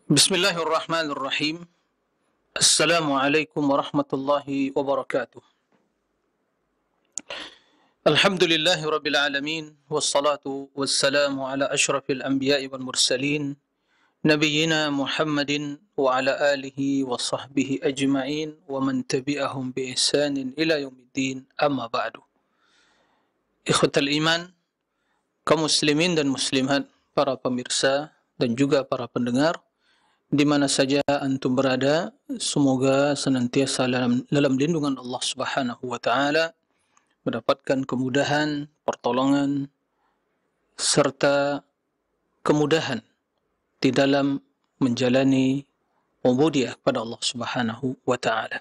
Bismillahirrahmanirrahim. Assalamualaikum warahmatullahi wabarakatuh. Alhamdulillahi rabbil alamin. Wassalatu wassalamu ala ashrafil anbiya'i wal mursalin. Nabiyyina Muhammadin wa ala alihi wa sahbihi ajma'in. Wa man tabi'ahum bi ihsanin ila yaumiddin. Amma ba'du. Ikhwatal iman, kaum muslimin dan muslimat, para pemirsa dan juga para pendengar, di mana saja antum berada, semoga senantiasa dalam lindungan Allah Subhanahu wa taala, mendapatkan kemudahan, pertolongan serta kemudahan di dalam menjalani ubudiyah kepada Allah Subhanahu wa taala.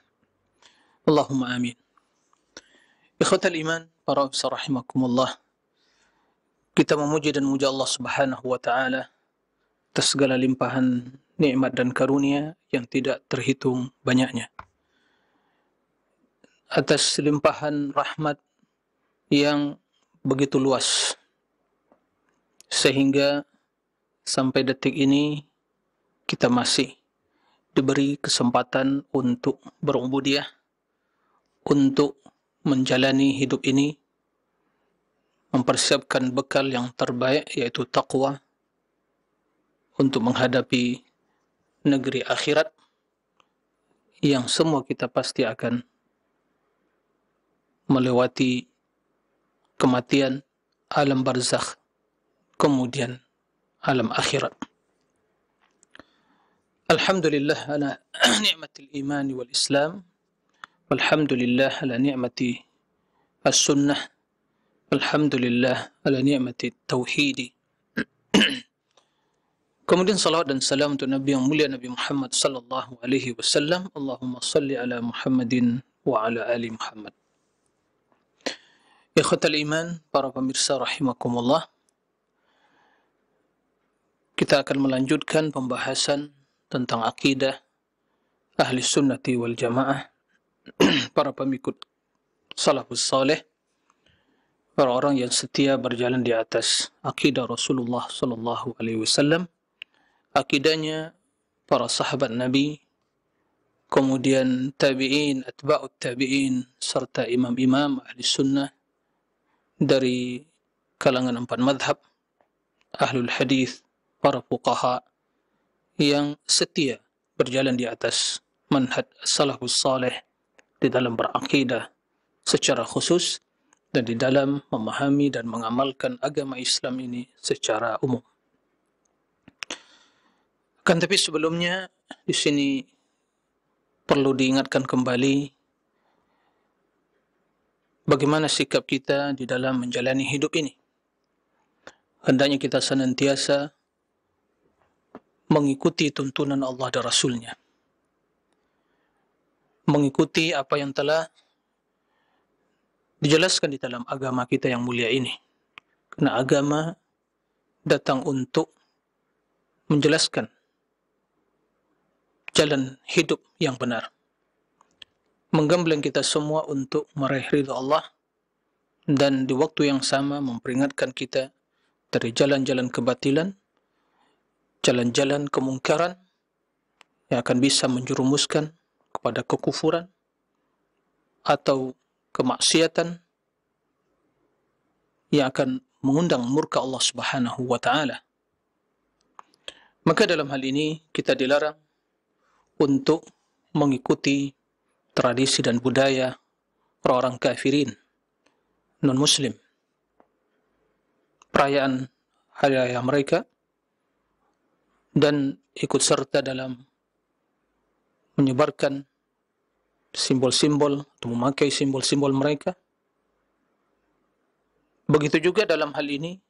Allahumma amin. Ikhwatal iman, para pemirsa rahimakumullah, kita memuji dan memuja Allah Subhanahu wa taala atas segala limpahan nikmat dan karunia yang tidak terhitung banyaknya, atas limpahan rahmat yang begitu luas, sehingga sampai detik ini kita masih diberi kesempatan untuk berubudiyah, untuk menjalani hidup ini, mempersiapkan bekal yang terbaik, yaitu taqwa, untuk menghadapi negeri akhirat yang semua kita pasti akan melewati kematian, alam barzakh, kemudian alam akhirat. Alhamdulillah ala ni'matil iman wal islam, walhamdulillah ala ni'mati as-sunnah, alhamdulillah ala ni'mati tauhidi. Kemudian salawat dan salam untuk Nabi yang mulia, Nabi Muhammad sallallahu alaihi wasallam. Allahumma salli ala Muhammadin wa ala ali Muhammad. Ikhwatal iman, para pemirsa rahimakumullah, kita akan melanjutkan pembahasan tentang akidah ahli sunnati wal jamaah, para pengikut salafus saleh, para orang yang setia berjalan di atas akidah Rasulullah sallallahu alaihi wasallam, akidahnya para sahabat Nabi, kemudian tabi'in, atba'ut tabi'in, serta imam-imam ahli sunnah dari kalangan 4 madhab, ahlul hadis, para fuqaha yang setia berjalan di atas manhaj salafus saleh di dalam berakidah secara khusus dan di dalam memahami dan mengamalkan agama Islam ini secara umum. Kan tapi sebelumnya di sini perlu diingatkan kembali bagaimana sikap kita di dalam menjalani hidup ini. Hendaknya kita senantiasa mengikuti tuntunan Allah dan Rasulnya, mengikuti apa yang telah dijelaskan di dalam agama kita yang mulia ini. Karena agama datang untuk menjelaskan jalan hidup yang benar, menggembleng kita semua untuk meraih ridha Allah, dan di waktu yang sama memperingatkan kita dari jalan-jalan kebatilan, jalan-jalan kemungkaran yang akan bisa menjerumuskan kepada kekufuran atau kemaksiatan yang akan mengundang murka Allah Subhanahu wa taala. Maka dalam hal ini kita dilarang untuk mengikuti tradisi dan budaya orang-orang kafirin, non-muslim, perayaan hari raya mereka, dan ikut serta dalam menyebarkan simbol-simbol atau memakai simbol-simbol mereka. Begitu juga dalam hal ini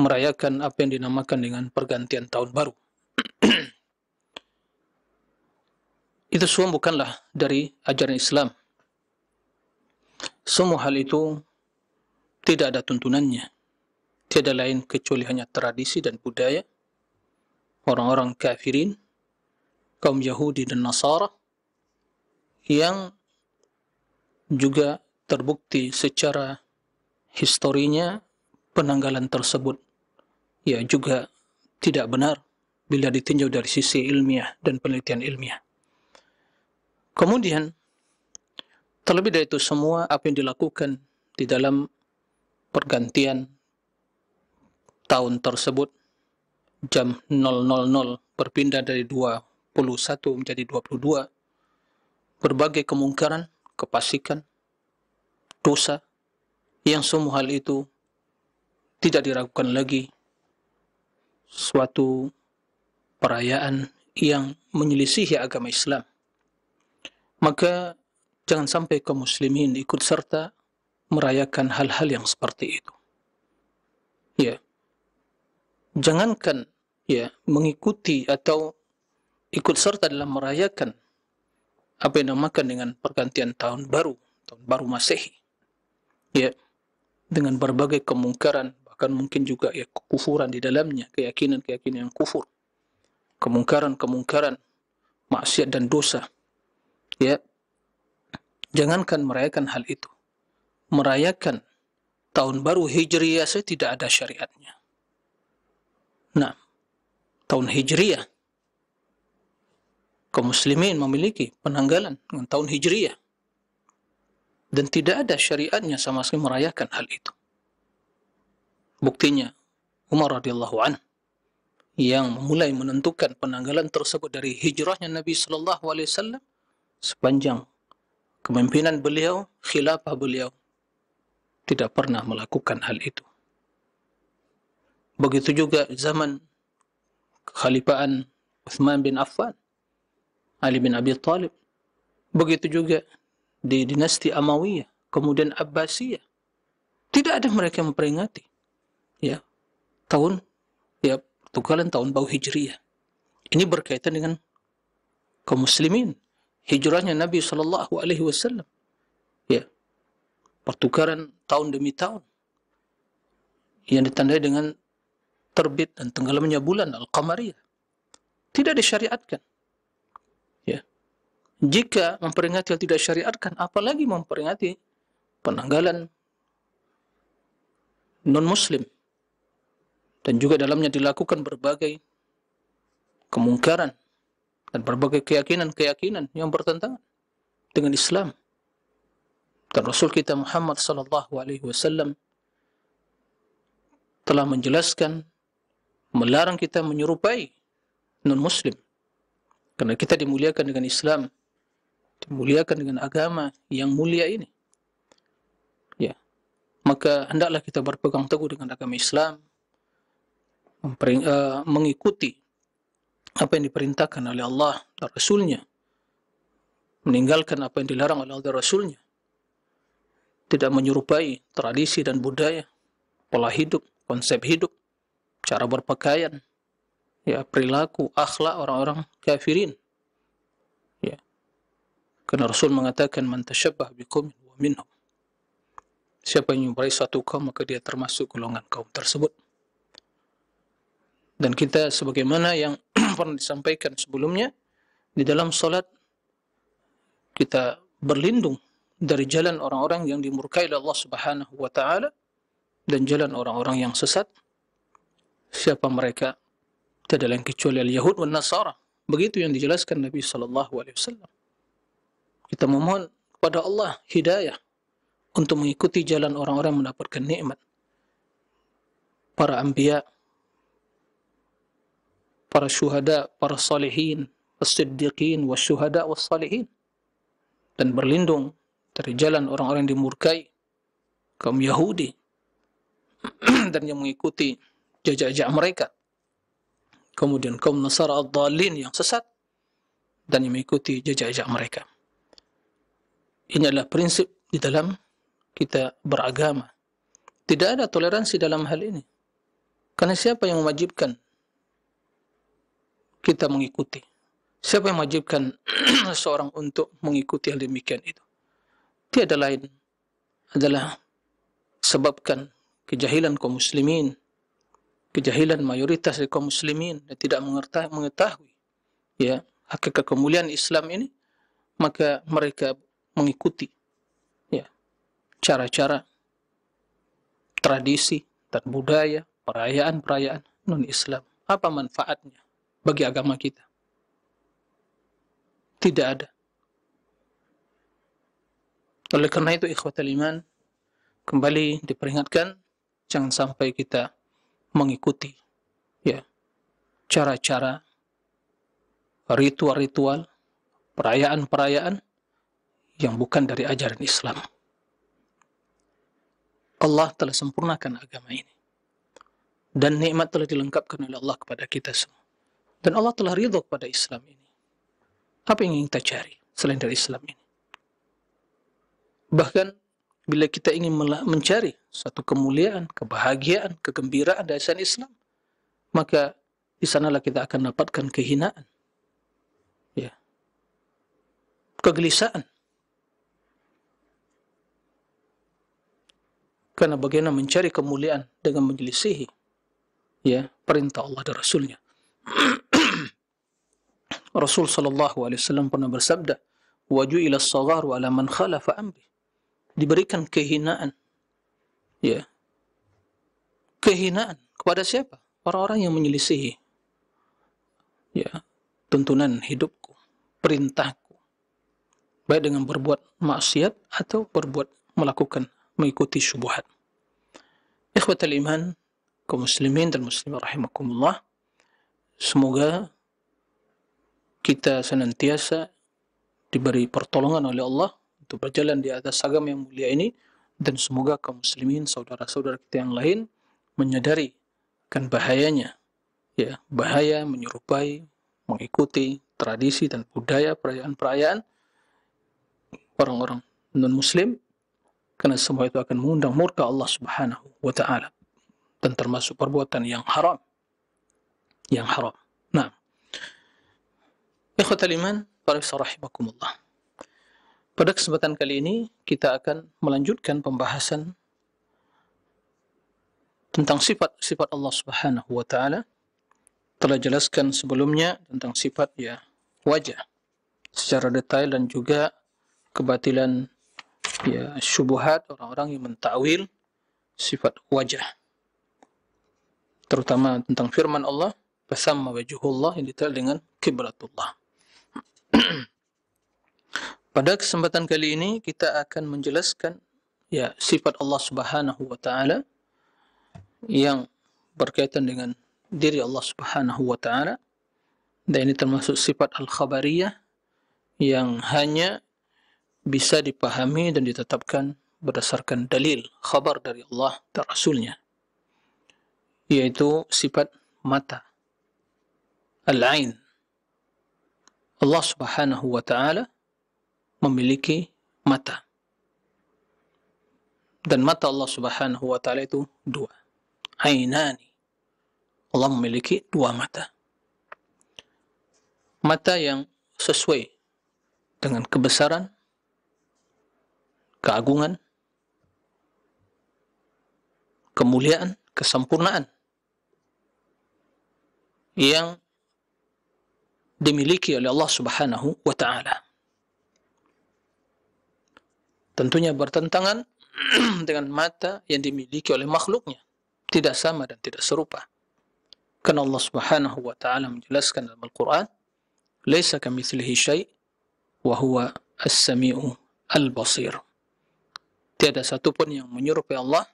merayakan apa yang dinamakan dengan pergantian tahun baru. Itu semua bukanlah dari ajaran Islam. Semua hal itu tidak ada tuntunannya, tiada lain kecuali hanya tradisi dan budaya orang-orang kafirin, kaum Yahudi dan Nasara, yang juga terbukti secara historinya penanggalan tersebut ya juga tidak benar bila ditinjau dari sisi ilmiah dan penelitian ilmiah. Kemudian, terlebih dari itu semua, apa yang dilakukan di dalam pergantian tahun tersebut, jam 000 berpindah dari 21 menjadi 22, berbagai kemungkaran, kefasikan, dosa, yang semua hal itu tidak diragukan lagi suatu perayaan yang menyelisihi agama Islam. Maka jangan sampai kaum muslimin ikut serta merayakan hal-hal yang seperti itu. Ya, jangankan ya mengikuti atau ikut serta dalam merayakan apa yang dinamakan dengan pergantian tahun baru Masehi. Ya, dengan berbagai kemungkaran, bahkan mungkin juga ya kekufuran di dalamnya, keyakinan-keyakinan yang kufur, kemungkaran-kemungkaran, maksiat dan dosa. Ya, jangankan merayakan hal itu, merayakan tahun baru Hijriyah saja tidak ada syariatnya. Nah, tahun Hijriyah, kaum muslimin memiliki penanggalan dengan tahun Hijriyah, dan tidak ada syariatnya sama sekali merayakan hal itu. Buktinya, Umar radhiyallahu anhu yang mulai menentukan penanggalan tersebut dari hijrahnya Nabi sallallahu alaihi wasallam sepanjang kepemimpinan beliau, khilafah beliau, tidak pernah melakukan hal itu. Begitu juga zaman kekhalifahan Utsman bin Affan, Ali bin Abi Thalib. Begitu juga di dinasti Amawiyah, kemudian Abbasiyah. Tidak ada mereka yang memperingati ya tahun ya pertukaran tahun baru Hijriyah. Ini berkaitan dengan kaum muslimin, hijrahnya Nabi sallallahu alaihi wasallam. Ya, pertukaran tahun demi tahun yang ditandai dengan terbit dan tenggelamnya bulan Al-Qamariyah. Tidak disyariatkan. Ya. Jika memperingati yang tidak syariatkan, apalagi memperingati penanggalan non-muslim. Dan juga dalamnya dilakukan berbagai kemungkaran dan berbagai keyakinan-keyakinan yang bertentangan dengan Islam. Dan Rasul kita Muhammad sallallahu alaihi wasallam telah menjelaskan, melarang kita menyerupai non-muslim. Karena kita dimuliakan dengan Islam, dimuliakan dengan agama yang mulia ini. Ya, maka hendaklah kita berpegang teguh dengan agama Islam, mengikuti apa yang diperintahkan oleh Allah dan Rasulnya, meninggalkan apa yang dilarang oleh Allah dan Rasulnya, tidak menyerupai tradisi dan budaya, pola hidup, konsep hidup, cara berpakaian, ya perilaku, akhlak orang-orang kafirin. Ya, karena Rasul mengatakan man tasyabbah biqaumin wa minhum. Siapa yang menyerupai suatu kaum maka dia termasuk golongan kaum tersebut. Dan kita sebagaimana yang pernah disampaikan sebelumnya, di dalam salat kita berlindung dari jalan orang-orang yang dimurkai oleh Allah Subhanahu wa taala dan jalan orang-orang yang sesat. Siapa mereka? Tidak lain kecuali al-Yahud dan Nasara. Begitu yang dijelaskan Nabi sallallahu alaihi wasallam. Kita memohon kepada Allah hidayah untuk mengikuti jalan orang-orang yang mendapatkan nikmat. Para anbiya, para syuhada, para salihin, as-siddiqin, was-syuhada, was-salihin. Dan berlindung dari jalan orang-orang yang dimurkai, kaum Yahudi, dan yang mengikuti jejak-jejak mereka. Kemudian kaum Nasara ad-dhalin yang sesat, dan yang mengikuti jejak-jejak mereka. Ini adalah prinsip di dalam kita beragama. Tidak ada toleransi dalam hal ini. Karena siapa yang mewajibkan kita mengikuti? Siapa yang mewajibkan seorang untuk mengikuti hal demikian itu? Tiada lain adalah sebabkan kejahilan kaum muslimin, kejahilan mayoritas dari kaum muslimin dan tidak mengetahui ya hakikat kemuliaan Islam ini, maka mereka mengikuti ya cara-cara, tradisi dan budaya, perayaan-perayaan non-Islam. Apa manfaatnya? bagi agama kita. Tidak ada. Oleh karena itu, ikhwatal iman, kembali diperingatkan, jangan sampai kita mengikuti ya cara-cara, ritual-ritual, perayaan-perayaan yang bukan dari ajaran Islam. Allah telah sempurnakan agama ini. Dan nikmat telah dilengkapkan oleh Allah kepada kita semua. Dan Allah telah ridha kepada Islam ini. Apa yang ingin kita cari selain dari Islam ini? Bahkan bila kita ingin mencari suatu kemuliaan, kebahagiaan, kegembiraan dari Islam, maka di sanalah kita akan dapatkan kehinaan, ya, kegelisahan. Karena bagaimana mencari kemuliaan dengan menyelisihi ya perintah Allah dan Rasulnya. Rasul sallallahu alaihi wasallam pernah bersabda, "Waju'ila as-sagharu 'ala man khalafa amri." Diberikan kehinaan, ya, kehinaan kepada siapa? Orang-orang yang menyelisihi ya tuntunan hidupku, perintahku, baik dengan berbuat maksiat atau melakukan syubhat. Ikhwatal iman, kaum muslimin dan muslimah rahimakumullah, semoga kita senantiasa diberi pertolongan oleh Allah untuk berjalan di atas agama yang mulia ini, dan semoga kaum muslimin, saudara-saudara kita yang lain, menyadari akan bahayanya, ya, bahaya menyerupai, mengikuti tradisi dan budaya perayaan-perayaan orang-orang non-muslim, karena semua itu akan mengundang murka Allah Subhanahu wa Ta'ala, dan termasuk perbuatan yang haram. Yang haram. Nah, ikhwatal iman, para rahimakumullah. Pada kesempatan kali ini kita akan melanjutkan pembahasan tentang sifat-sifat Allah Subhanahu wa Ta'ala. Telah jelaskan sebelumnya tentang sifat ya wajah secara detail, dan juga kebatilan ya syubhat orang-orang yang mentakwil sifat wajah, terutama tentang firman Allah, fasamma wajhullah, yang detail dengan kiblatullah. Pada kesempatan kali ini kita akan menjelaskan ya sifat Allah Subhanahu wa Ta'ala yang berkaitan dengan diri Allah Subhanahu wa Ta'ala, dan ini termasuk sifat al-khabariyah yang hanya bisa dipahami dan ditetapkan berdasarkan dalil khabar dari Allah dan Rasulnya, yaitu sifat mata, al-ain. Allah Subhanahu wa Ta'ala memiliki mata, dan mata Allah Subhanahu wa Ta'ala itu dua, ainani. Allah memiliki dua mata. Mata yang sesuai dengan kebesaran, keagungan, kemuliaan, kesempurnaan yang dimiliki oleh Allah Subhanahu wa Ta'ala. Tentunya bertentangan dengan mata yang dimiliki oleh makhluknya. Tidak sama dan tidak serupa. Karena Allah Subhanahu wa Ta'ala menjelaskan dalam Al-Quran, "Laisa kamitslihi syai' wa huwa as-sami'u al-basir." Tiada satupun yang menyerupai Allah,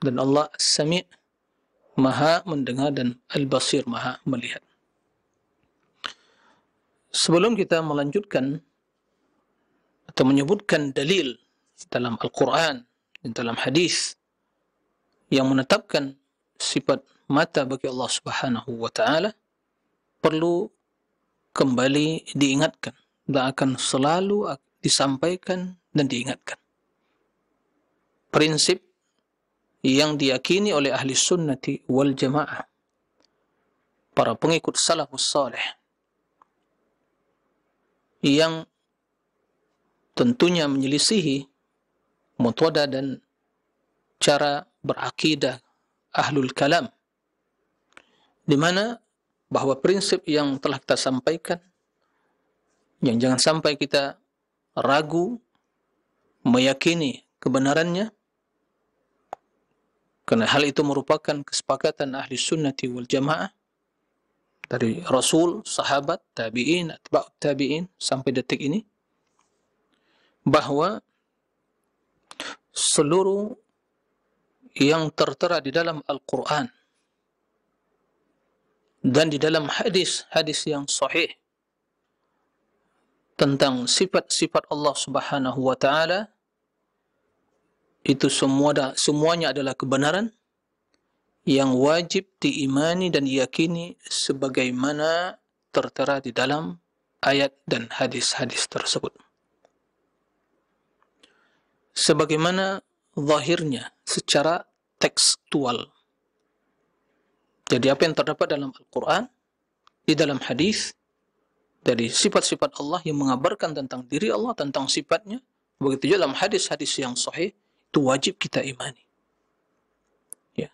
dan Allah as-sami', maha mendengar, dan al-basir, maha melihat. Sebelum kita melanjutkan atau menyebutkan dalil dalam Al-Quran dan dalam hadis yang menetapkan sifat mata bagi Allah Subhanahu wa Ta'ala, perlu kembali diingatkan dan akan selalu disampaikan dan diingatkan prinsip yang diyakini oleh ahli sunnati wal jamaah, para pengikut salafus salih, yang tentunya menyelisihi metode dan cara berakidah ahlul kalam, di mana bahwa prinsip yang telah kita sampaikan, yang jangan sampai kita ragu meyakini kebenarannya, karena hal itu merupakan kesepakatan ahli sunnati wal jamaah, dari Rasul, sahabat, tabi'in, atba'ut tabi'in sampai detik ini, bahwa seluruh yang tertera di dalam Al-Quran dan di dalam hadis-hadis yang sahih tentang sifat-sifat Allah Subhanahu wa taala, itu semuanya adalah kebenaran yang wajib diimani dan diyakini sebagaimana tertera di dalam ayat dan hadis-hadis tersebut. Sebagaimana zahirnya secara tekstual. Jadi apa yang terdapat dalam Al-Quran, di dalam hadis, dari sifat-sifat Allah yang mengabarkan tentang diri Allah, tentang sifatnya, begitu juga dalam hadis-hadis yang sahih, itu wajib kita imani. Ya.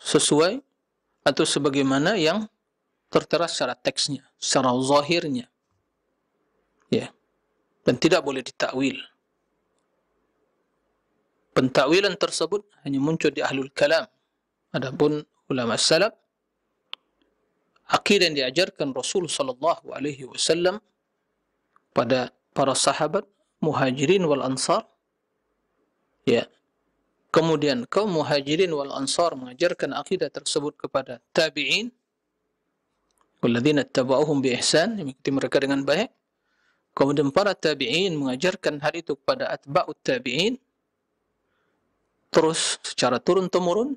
Sesuai atau sebagaimana yang tertera secara teksnya, secara zahirnya. Ya. Dan tidak boleh ditakwil. Pentakwilan tersebut hanya muncul di ahlul kalam. Adapun ulama salaf, akidah yang diajarkan Rasul sallallahu alaihi wasallam pada para sahabat Muhajirin wal Ansar, ya. Kemudian kaum Muhajirin wal Ansar mengajarkan akidah tersebut kepada tabi'in, walladzina ittaba'uhum bi ihsan, yang mengikuti mereka dengan baik. Kemudian para tabi'in mengajarkan hal itu kepada atba'ut tabi'in, terus secara turun-temurun,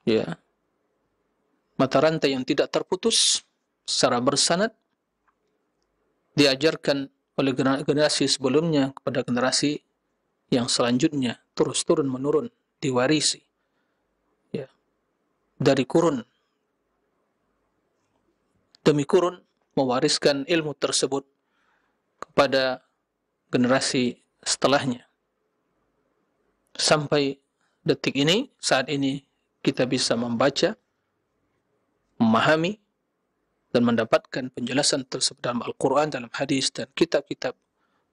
ya. Mata rantai yang tidak terputus secara bersanad diajarkan oleh generasi sebelumnya kepada generasi yang selanjutnya, terus turun menurun, diwarisi, ya, dari kurun demi kurun, mewariskan ilmu tersebut kepada generasi setelahnya sampai detik ini. Saat ini kita bisa membaca, memahami dan mendapatkan penjelasan tersebut dalam Al-Quran, dalam hadis, dan kitab-kitab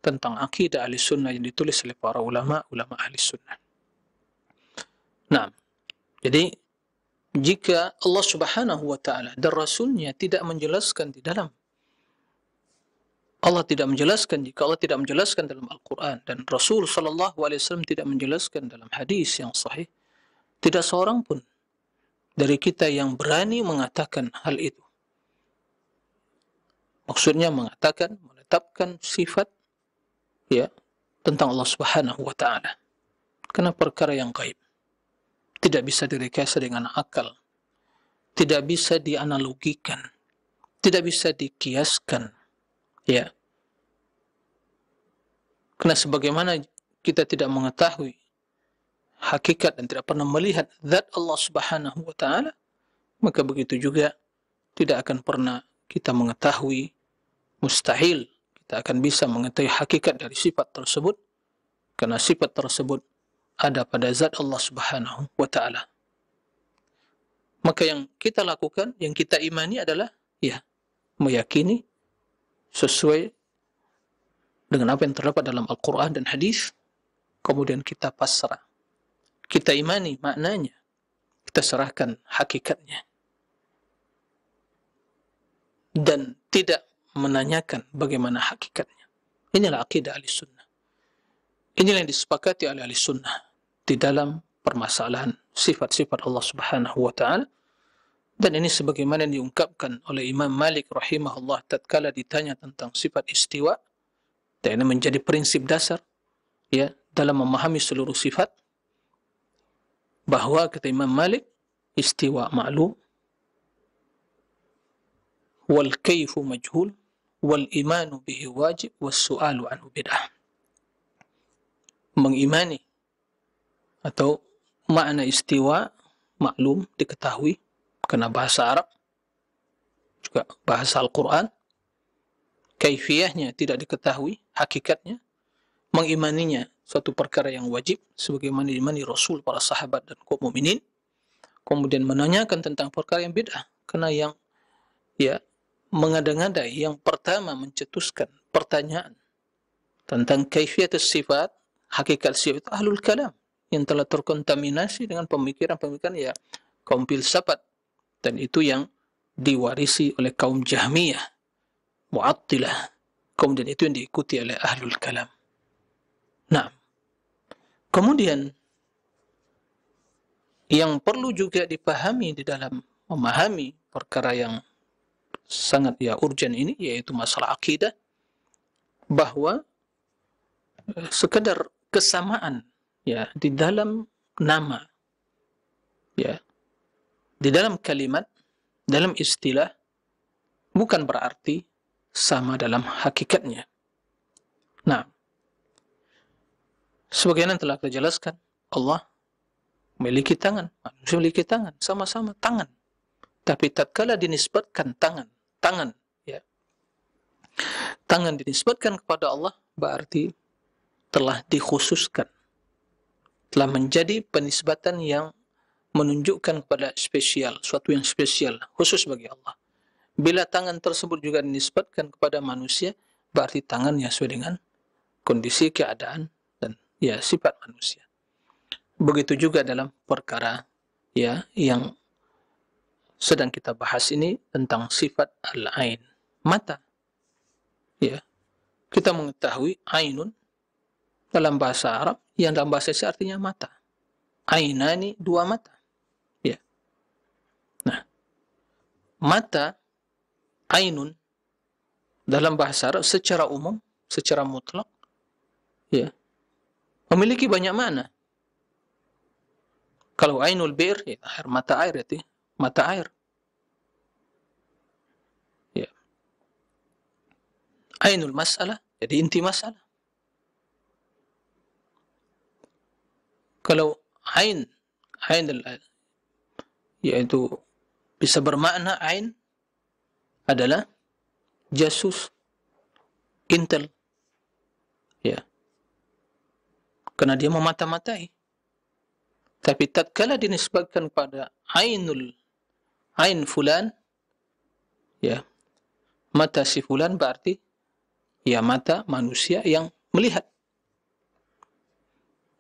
tentang akidah ahli sunnah yang ditulis oleh para ulama ahli sunnah. Nah, jadi jika Allah Subhanahu wa taala dan Rasulnya tidak menjelaskan di dalam, Allah tidak menjelaskan, jika Allah tidak menjelaskan dalam Al-Quran dan Rasul sallallahu alaihi wasallam tidak menjelaskan dalam hadis yang sahih, tidak seorang pun dari kita yang berani mengatakan hal itu. Maksudnya mengatakan, menetapkan sifat, ya, tentang Allah Subhanahu wa taala. Karena perkara yang gaib tidak bisa direkayasa dengan akal, tidak bisa dianalogikan, tidak bisa dikiaskan, ya. Karena sebagaimana kita tidak mengetahui hakikat dan tidak pernah melihat zat Allah Subhanahu wa taala, maka begitu juga tidak akan pernah kita mengetahui, mustahil kita akan bisa mengetahui hakikat dari sifat tersebut, karena sifat tersebut ada pada zat Allah Subhanahu wa taala. Maka yang kita lakukan, yang kita imani adalah, ya, meyakini sesuai dengan apa yang terdapat dalam Al-Quran dan hadis, kemudian kita pasrah, kita imani maknanya, kita serahkan hakikatnya, dan tidak menanyakan bagaimana hakikatnya. Inilah akidah ahli sunnah. Inilah yang disepakati oleh ahli sunnah di dalam permasalahan sifat-sifat Allah Subhanahu wa taala. Dan ini sebagaimana yang diungkapkan oleh Imam Malik rahimahullah tatkala ditanya tentang sifat istiwa, dan ini menjadi prinsip dasar, ya, dalam memahami seluruh sifat, bahwa kata Imam Malik, istiwa ma'lum, wal kayfu majhul, wal imanu bihi wajib, was su'alu anhu bid'ah. Mengimani atau makna istiwa maklum, diketahui karena bahasa Arab, juga bahasa Al-Quran. Kaifiyahnya tidak diketahui, hakikatnya. Mengimaninya suatu perkara yang wajib, sebagaimana diimani Rasul, para sahabat, dan kaum mukminin. Kemudian menanyakan tentang perkara yang bid'ah, karena yang, ya, mengada-ngada, yang pertama mencetuskan pertanyaan tentang kaifiyat sifat, hakikat sifat, ahlul kalam, yang telah terkontaminasi dengan pemikiran-pemikiran, ya, kaum filsafat, dan itu yang diwarisi oleh kaum Jahmiyah, Mu'attilah. Kemudian itu yang diikuti oleh Ahlul Kalam. Nah, kemudian yang perlu juga dipahami di dalam memahami perkara yang sangat urgen ini, yaitu masalah akidah, bahwa sekedar kesamaan di dalam nama, di dalam kalimat, dalam istilah, bukan berarti sama dalam hakikatnya. Nah, sebagaimana telah kita jelaskan, Allah memiliki tangan, manusia memiliki tangan, sama-sama tangan. Tapi tatkala dinisbatkan tangan dinisbatkan kepada Allah, berarti telah dikhususkan, telah menjadi penisbatan yang menunjukkan kepada spesial, suatu yang spesial, khusus bagi Allah. Bila tangan tersebut juga dinisbatkan kepada manusia, berarti tangannya sesuai dengan kondisi, keadaan, dan sifat manusia. Begitu juga dalam perkara yang sedang kita bahas ini tentang sifat al-ain, mata. Kita mengetahui ainun dalam bahasa Arab, yang dalam bahasa Indonesia artinya mata. Ainani, dua mata. Nah, mata ainun dalam bahasa Arab secara umum, secara mutlak, memiliki banyak makna. Kalau ainul bir, air, mata air, itu mata air. Ainul masalah, jadi inti masalah. Kalau ain yaitu bisa bermakna ain adalah jasus, intel, karena dia memata-matai. Tapi tatkala dinisbatkan pada ain fulan, mata si fulan, berarti mata manusia yang melihat.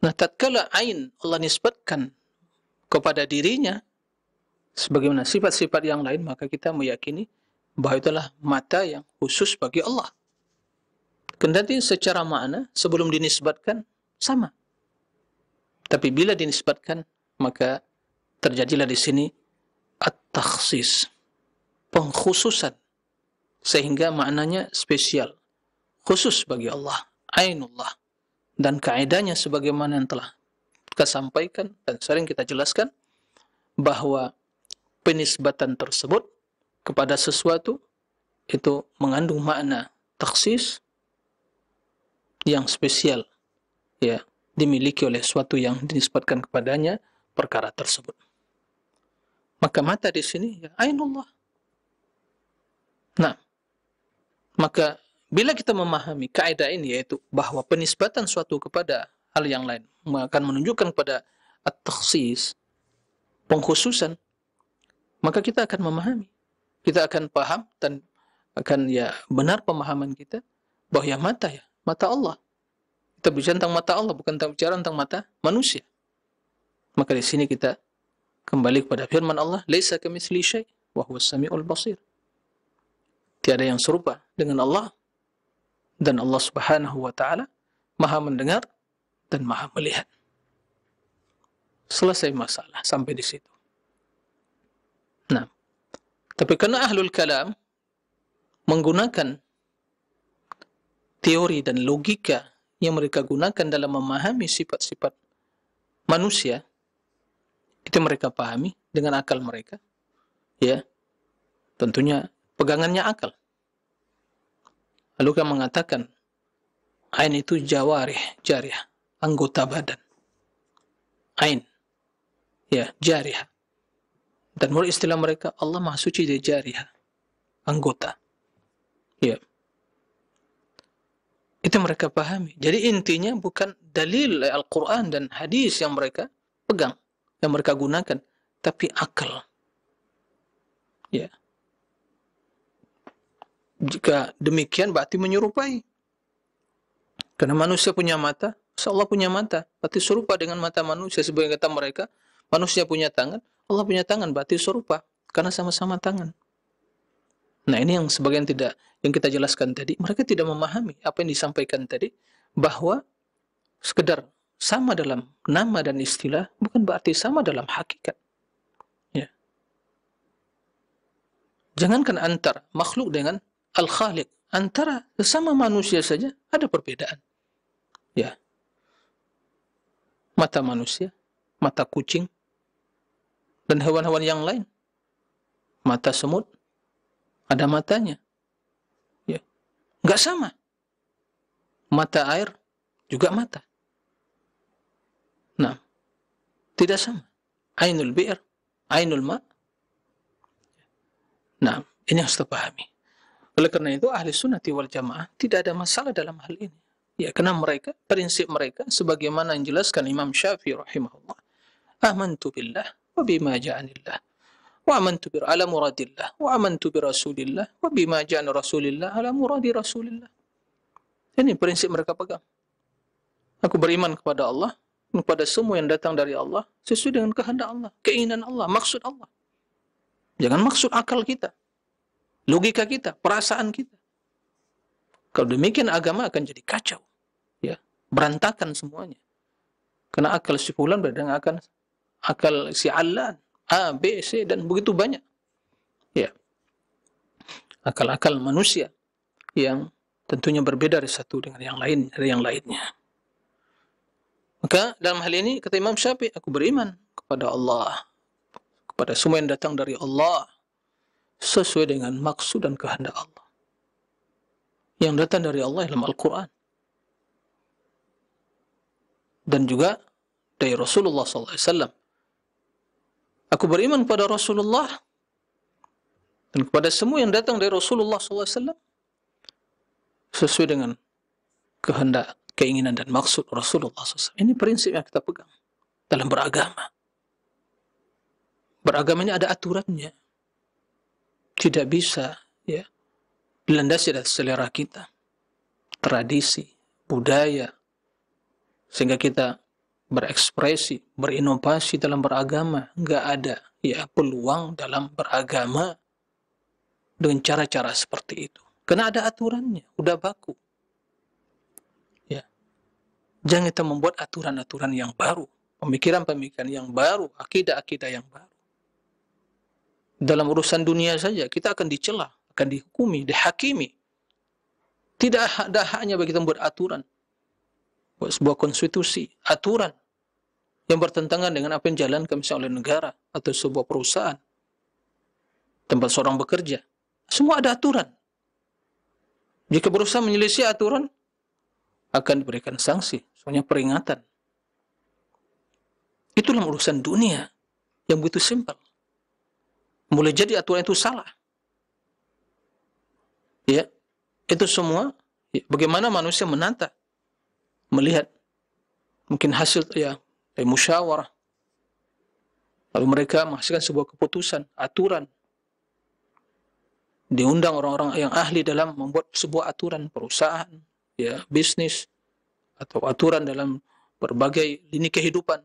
Nah, tatkala ain Allah nisbatkan kepada dirinya sebagaimana sifat-sifat yang lain, maka kita meyakini bahwa itulah mata yang khusus bagi Allah. Kendati secara makna sebelum dinisbatkan sama, tapi bila dinisbatkan maka terjadilah di sini at-takhsis, pengkhususan, sehingga maknanya spesial, khusus bagi Allah, ainullah. Dan kaidahnya sebagaimana yang telah kita sampaikan dan sering kita jelaskan, bahwa penisbatan tersebut kepada sesuatu itu mengandung makna takhsis yang spesial, dimiliki oleh sesuatu yang dinisbatkan kepadanya perkara tersebut. Maka mata di sini ainullah. Nah, maka bila kita memahami kaidah ini, yaitu bahwa penisbatan suatu kepada hal yang lain akan menunjukkan pada at-takhsis, pengkhususan, maka kita akan memahami, kita akan paham dan akan benar pemahaman kita bahwa mata Allah. Kita bicara tentang mata Allah, bukan bicara tentang mata manusia. Maka di sini kita kembali kepada firman Allah, "Laisa kamitslihi syai' wa huwas samiul basir." Tiada yang serupa dengan Allah, dan Allah Subhanahu wa taala Maha mendengar dan Maha melihat. Selesai masalah sampai di situ. Nah, tapi karena Ahlul Kalam menggunakan teori dan logika yang mereka gunakan dalam memahami sifat-sifat manusia, itu mereka pahami dengan akal mereka, tentunya pegangannya akal. Lalu kan mengatakan ain itu jarih, anggota badan. Ain, jarih. Dan menurut istilah mereka, Allah Maha Suci dari jarih, anggota. Itu mereka pahami. Jadi intinya bukan dalil Al-Quran dan hadis yang mereka pegang, yang mereka gunakan, tapi akal. Jika demikian berarti menyerupai. Karena manusia punya mata, Allah punya mata, berarti serupa dengan mata manusia. Sebagai kata mereka, manusia punya tangan, Allah punya tangan, berarti serupa, karena sama-sama tangan. Nah, ini yang sebagian tidak, yang kita jelaskan tadi, mereka tidak memahami apa yang disampaikan tadi, bahwa sekedar sama dalam nama dan istilah, bukan berarti sama dalam hakikat. Ya. Jangankan antara makhluk dengan Al-Khaliq, antara sesama manusia saja ada perbedaan. Ya. Mata manusia, mata kucing, dan hewan-hewan yang lain. Mata semut, ada matanya. Ya. Enggak sama. Mata air, juga mata. Nah, tidak sama. Ainul bi'r, ainul ma'. Nah, ini harus terpahami. Oleh karena itu, ahli sunnati wal jamaah tidak ada masalah dalam hal ini. Ya, karena mereka, prinsip mereka, sebagaimana yang jelaskan Imam Syafi'i rahimahullah, amantu billah wa bima ja'anillah, wa amantu ala muradillah, wa amantu bi rasulillah, wa bima ja'an rasulillah ala muradi rasulillah. Ini prinsip mereka pegang. Aku beriman kepada Allah, kepada semua yang datang dari Allah, sesuai dengan kehendak Allah, keinginan Allah, maksud Allah. Jangan maksud akal kita, logika kita, perasaan kita. Kalau demikian agama akan jadi kacau, ya, berantakan semuanya. Karena akal si fulan berbeda dengan akal si Allan, A, B, C, dan begitu banyak. Ya, akal-akal manusia yang tentunya berbeda dari satu dengan yang lain, dari yang lainnya. Maka dalam hal ini kata Imam Syafi'i, aku beriman kepada Allah, kepada semua yang datang dari Allah, sesuai dengan maksud dan kehendak Allah. Yang datang dari Allah dalam Al-Quran. Dan juga dari Rasulullah SAW. Aku beriman kepada Rasulullah dan kepada semua yang datang dari Rasulullah SAW sesuai dengan kehendak, keinginan dan maksud Rasulullah SAW. Ini prinsip yang kita pegang dalam beragama. Beragama ini ada aturannya. Tidak bisa, ya, dilandasi dari selera kita, tradisi, budaya, sehingga kita berekspresi, berinovasi dalam beragama. Enggak ada, ya, peluang dalam beragama dengan cara-cara seperti itu. Karena ada aturannya, udah baku. Ya. Jangan kita membuat aturan-aturan yang baru, pemikiran-pemikiran yang baru, akidah-akidah yang baru. Dalam urusan dunia saja, kita akan dicela, akan dihukumi, dihakimi. Tidak ada haknya bagi kita membuat aturan. Buat sebuah konstitusi, aturan yang bertentangan dengan apa yang dijalankan misalnya oleh negara atau sebuah perusahaan, tempat seorang bekerja. Semua ada aturan. Jika berusaha menyelisih aturan, akan diberikan sanksi, soalnya peringatan. Itulah urusan dunia yang begitu simpel. Mulai jadi aturan itu salah. Ya, itu semua, ya, bagaimana manusia menata, melihat mungkin hasil, ya, dari musyawarah, lalu mereka menghasilkan sebuah keputusan, aturan, diundang orang-orang yang ahli dalam membuat sebuah aturan perusahaan, ya, bisnis, atau aturan dalam berbagai lini kehidupan,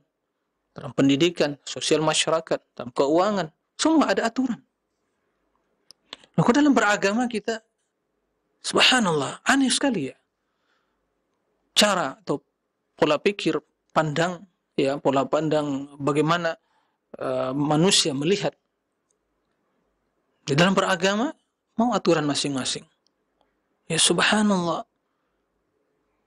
dalam pendidikan, sosial masyarakat, dalam keuangan, semua ada aturan. Maka dalam beragama kita, subhanallah, aneh sekali, ya, cara atau pola pikir, pandang, ya, pola pandang bagaimana manusia melihat. Di dalam beragama, mau aturan masing-masing. Ya, subhanallah.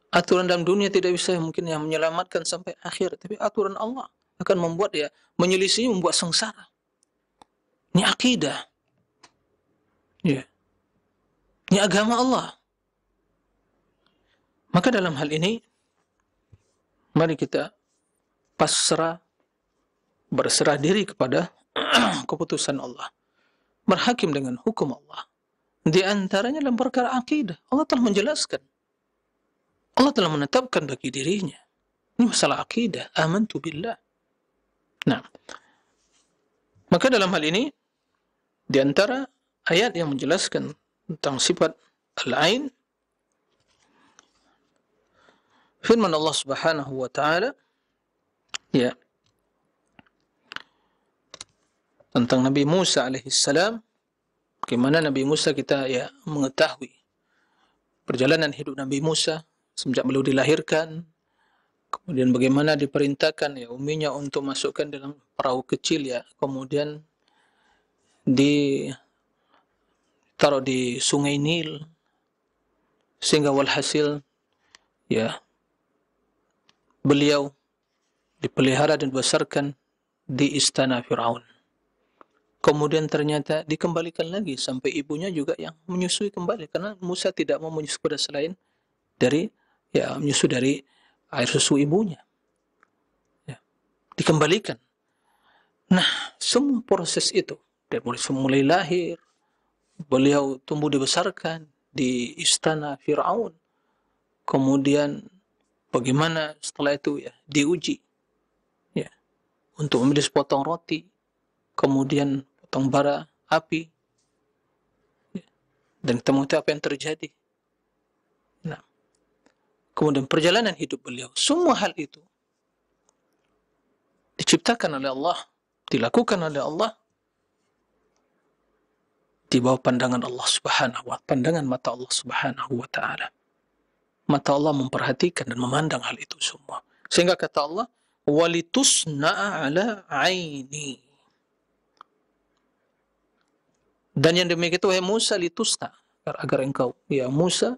Aturan dalam dunia tidak bisa mungkin yang menyelamatkan sampai akhir, tapi aturan Allah akan membuat, ya, menyelisih, membuat sengsara. Ini akidah. Ya. Ini agama Allah. Maka dalam hal ini, mari kita pasrah, berserah diri kepada keputusan Allah. Berhakim dengan hukum Allah. Di antaranya dalam perkara akidah. Allah telah menjelaskan. Allah telah menetapkan bagi dirinya. Ini masalah akidah. Amantu billah. Nah, maka dalam hal ini, di antara ayat yang menjelaskan tentang sifat al-ain, firman Allah Subhanahu wa taala, ya, tentang Nabi Musa alaihi salam, Bagaimana Nabi Musa kita ya mengetahui perjalanan hidup Nabi Musa sejak beliau dilahirkan, kemudian bagaimana diperintahkan ya umminya untuk masukkan dalam perahu kecil ya, kemudian ditaruh di sungai Nil sehingga walhasil ya beliau dipelihara dan dibesarkan di istana Firaun. Kemudian ternyata dikembalikan lagi sampai ibunya juga yang menyusui kembali karena Musa tidak mau menyusui pada selain dari ya menyusui dari air susu ibunya. Ya, dikembalikan. Nah, semua proses itu dari mulai lahir, beliau tumbuh dibesarkan di istana Firaun. Kemudian bagaimana setelah itu ya diuji ya untuk memilih sepotong roti, kemudian potong bara api, ya, dan kita mengetahui apa yang terjadi. Nah, kemudian perjalanan hidup beliau, semua hal itu diciptakan oleh Allah, dilakukan oleh Allah di bawah pandangan Allah Subhanahu wa ta'ala, pandangan mata Allah Subhanahu wa ta'ala. Mata Allah memperhatikan dan memandang hal itu semua. Sehingga kata Allah, walitusna'a ala aini. Dan yang demikian itu, wahai Musa, litusna, agar engkau, ya Musa,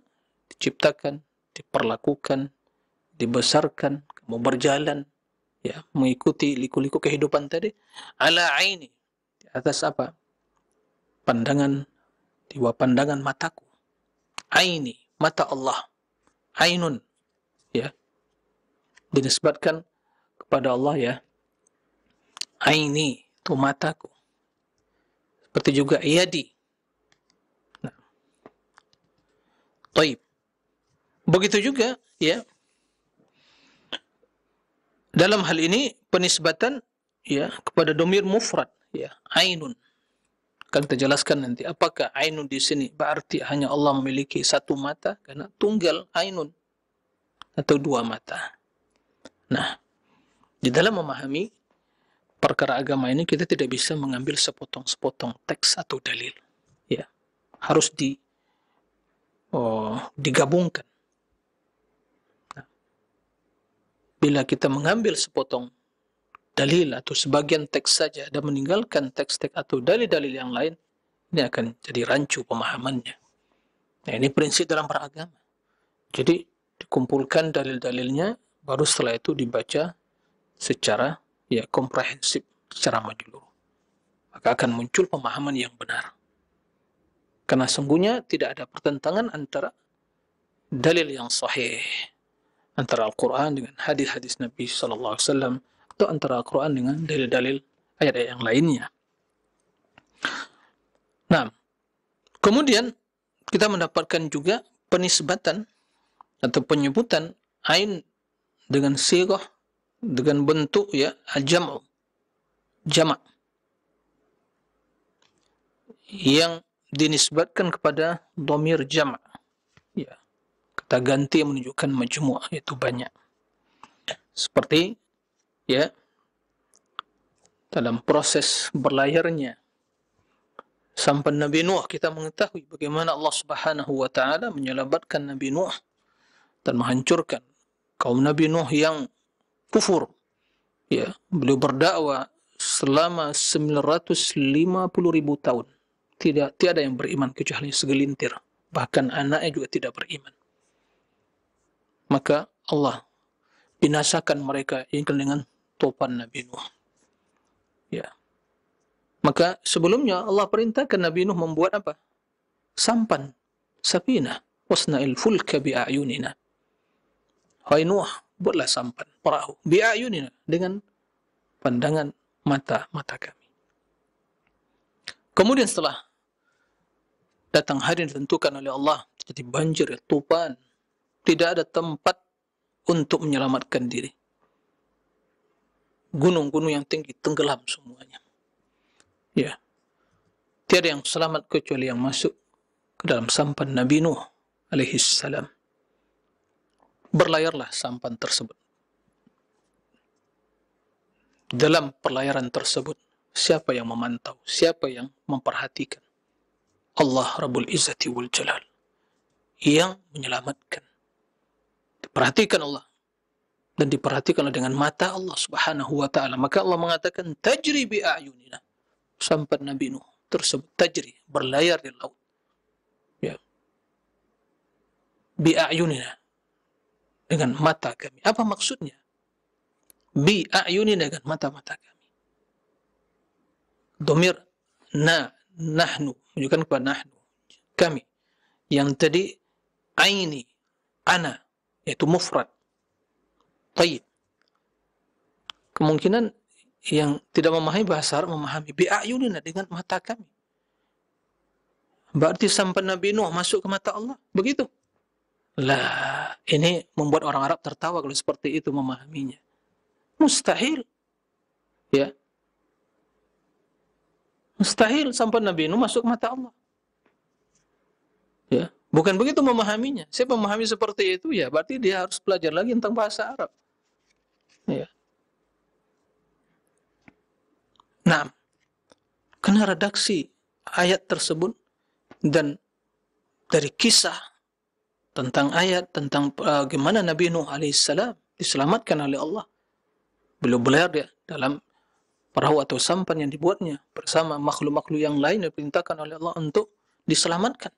diciptakan, diperlakukan, dibesarkan, kamu berjalan, ya mengikuti liku-liku kehidupan tadi, ala aini, di atas apa? Pandangan, di bawah pandangan mataku. Aini, mata Allah. Ainun, ya, dinisbatkan kepada Allah ya. Aini, itu mataku. Seperti juga yadi. Nah, taib. Begitu juga ya. Dalam hal ini penisbatan ya kepada dhamir mufrad ya, ainun. Akan kita jelaskan nanti apakah ainun di sini berarti hanya Allah memiliki satu mata karena tunggal ainun atau dua mata. Nah, di dalam memahami perkara agama ini kita tidak bisa mengambil sepotong-sepotong teks atau dalil. Ya, harus digabungkan. Nah, bila kita mengambil sepotong dalil atau sebagian teks saja dan meninggalkan teks-teks atau dalil-dalil yang lain, ini akan jadi rancu pemahamannya. Nah, ini prinsip dalam beragama. Jadi dikumpulkan dalil-dalilnya, baru setelah itu dibaca secara ya komprehensif, secara menyeluruh. Maka akan muncul pemahaman yang benar. Karena sungguhnya tidak ada pertentangan antara dalil yang sahih, antara Al-Quran dengan hadis-hadis Nabi Sallallahu Alaihi Wasallam, atau antara Al-Quran dengan dalil-dalil ayat-ayat yang lainnya. Nah, kemudian kita mendapatkan juga penisbatan atau penyebutan ain dengan sirah, dengan bentuk ya al-jam'u, jamak, yang dinisbatkan kepada dhamir jama', ya, kata ganti yang menunjukkan majmu', yaitu banyak. Seperti ya dalam proses berlayarnya sampan Nabi Nuh, kita mengetahui bagaimana Allah Subhanahu wa ta'ala menyelamatkan Nabi Nuh dan menghancurkan kaum Nabi Nuh yang kufur. Ya, beliau berdakwah selama 950.000 tahun. Tiada yang beriman kecuali segelintir. Bahkan anaknya juga tidak beriman. Maka Allah binasakan mereka dengan topan Nabi Nuh. Ya. Maka sebelumnya Allah perintahkan Nabi Nuh membuat apa? Sampan, safinah, wasna'il fulka bi'ayunina. Hai Nuh, buatlah sampan, perahu, bi'ayunina, dengan pandangan mata kami. Kemudian setelah datang hari yang ditentukan oleh Allah, jadi banjir, tufan, tidak ada tempat untuk menyelamatkan diri. Gunung-gunung yang tinggi tenggelam semuanya. Ya, tiada yang selamat kecuali yang masuk ke dalam sampan Nabi Nuh alaihi salam. Berlayarlah sampan tersebut. Dalam perlayaran tersebut, siapa yang memantau? Siapa yang memperhatikan? Allah Rabbul Izzati wal Jalal yang menyelamatkan. Diperhatikan Allah dan diperhatikan dengan mata Allah Subhanahu wa taala. Maka Allah mengatakan tajri bi a'yunina. Sampai Nabi Nuh tersebut tajri, berlayar di laut. Ya. Bi a'yunina, dengan mata kami. Apa maksudnya? Bi a'yunina, dengan mata-mata kami. Domir nahnu menunjukkan kepada nahnu, kami. Yang tadi aini, ana, yaitu mufrad. Tayyib. Kemungkinan yang tidak memahami bahasa Arab memahami bi'ayunina, dengan mata kami. Berarti sampai Nabi Nuh masuk ke mata Allah, begitu? Lah, ini membuat orang Arab tertawa kalau seperti itu memahaminya. Mustahil. Ya. Mustahil sampai Nabi Nuh masuk ke mata Allah. Ya, bukan begitu memahaminya. Saya memahami seperti itu, ya berarti dia harus belajar lagi tentang bahasa Arab. Ya. Nah, karena redaksi ayat tersebut dan dari kisah tentang ayat tentang bagaimana Nabi Nuh alaihissalam diselamatkan oleh Allah. Beliau berlayar dia dalam perahu atau sampan yang dibuatnya bersama makhluk-makhluk yang lain yang diperintahkan oleh Allah untuk diselamatkan.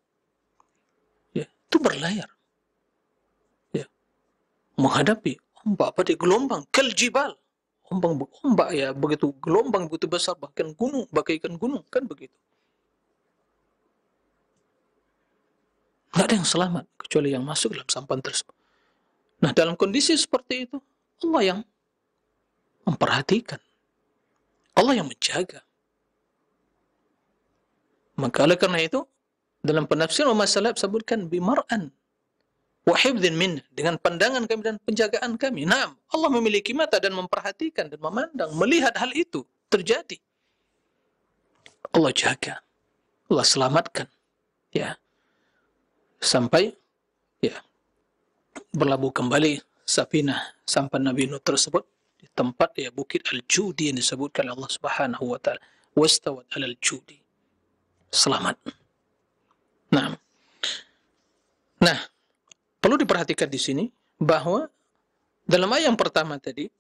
Ya, itu berlayar. Ya, menghadapi ombak pada gelombang, kaljibal. Ombak ya, begitu gelombang begitu besar, bahkan gunung, bagaikan gunung, kan begitu. Nggak ada yang selamat kecuali yang masuk dalam sampan tersebut. Nah, dalam kondisi seperti itu, Allah yang memperhatikan, Allah yang menjaga. Maka oleh karena itu, dalam penafsiran Muhammad salaf sebutkan bimar'an wa hifdzin min, dengan pandangan kami dan penjagaan kami. Nah, Allah memiliki mata dan memperhatikan dan memandang, melihat hal itu terjadi. Allah jaga, Allah selamatkan, ya, sampai ya berlabuh kembali safinah sampai Nabi Nuh tersebut di tempat ya Bukit Al-Judi yang disebutkan oleh Allah Subhanahu wa taala, wastawat 'alal judi. Selamat. Nah, perlu diperhatikan di sini bahwa dalam ayat yang pertama tadi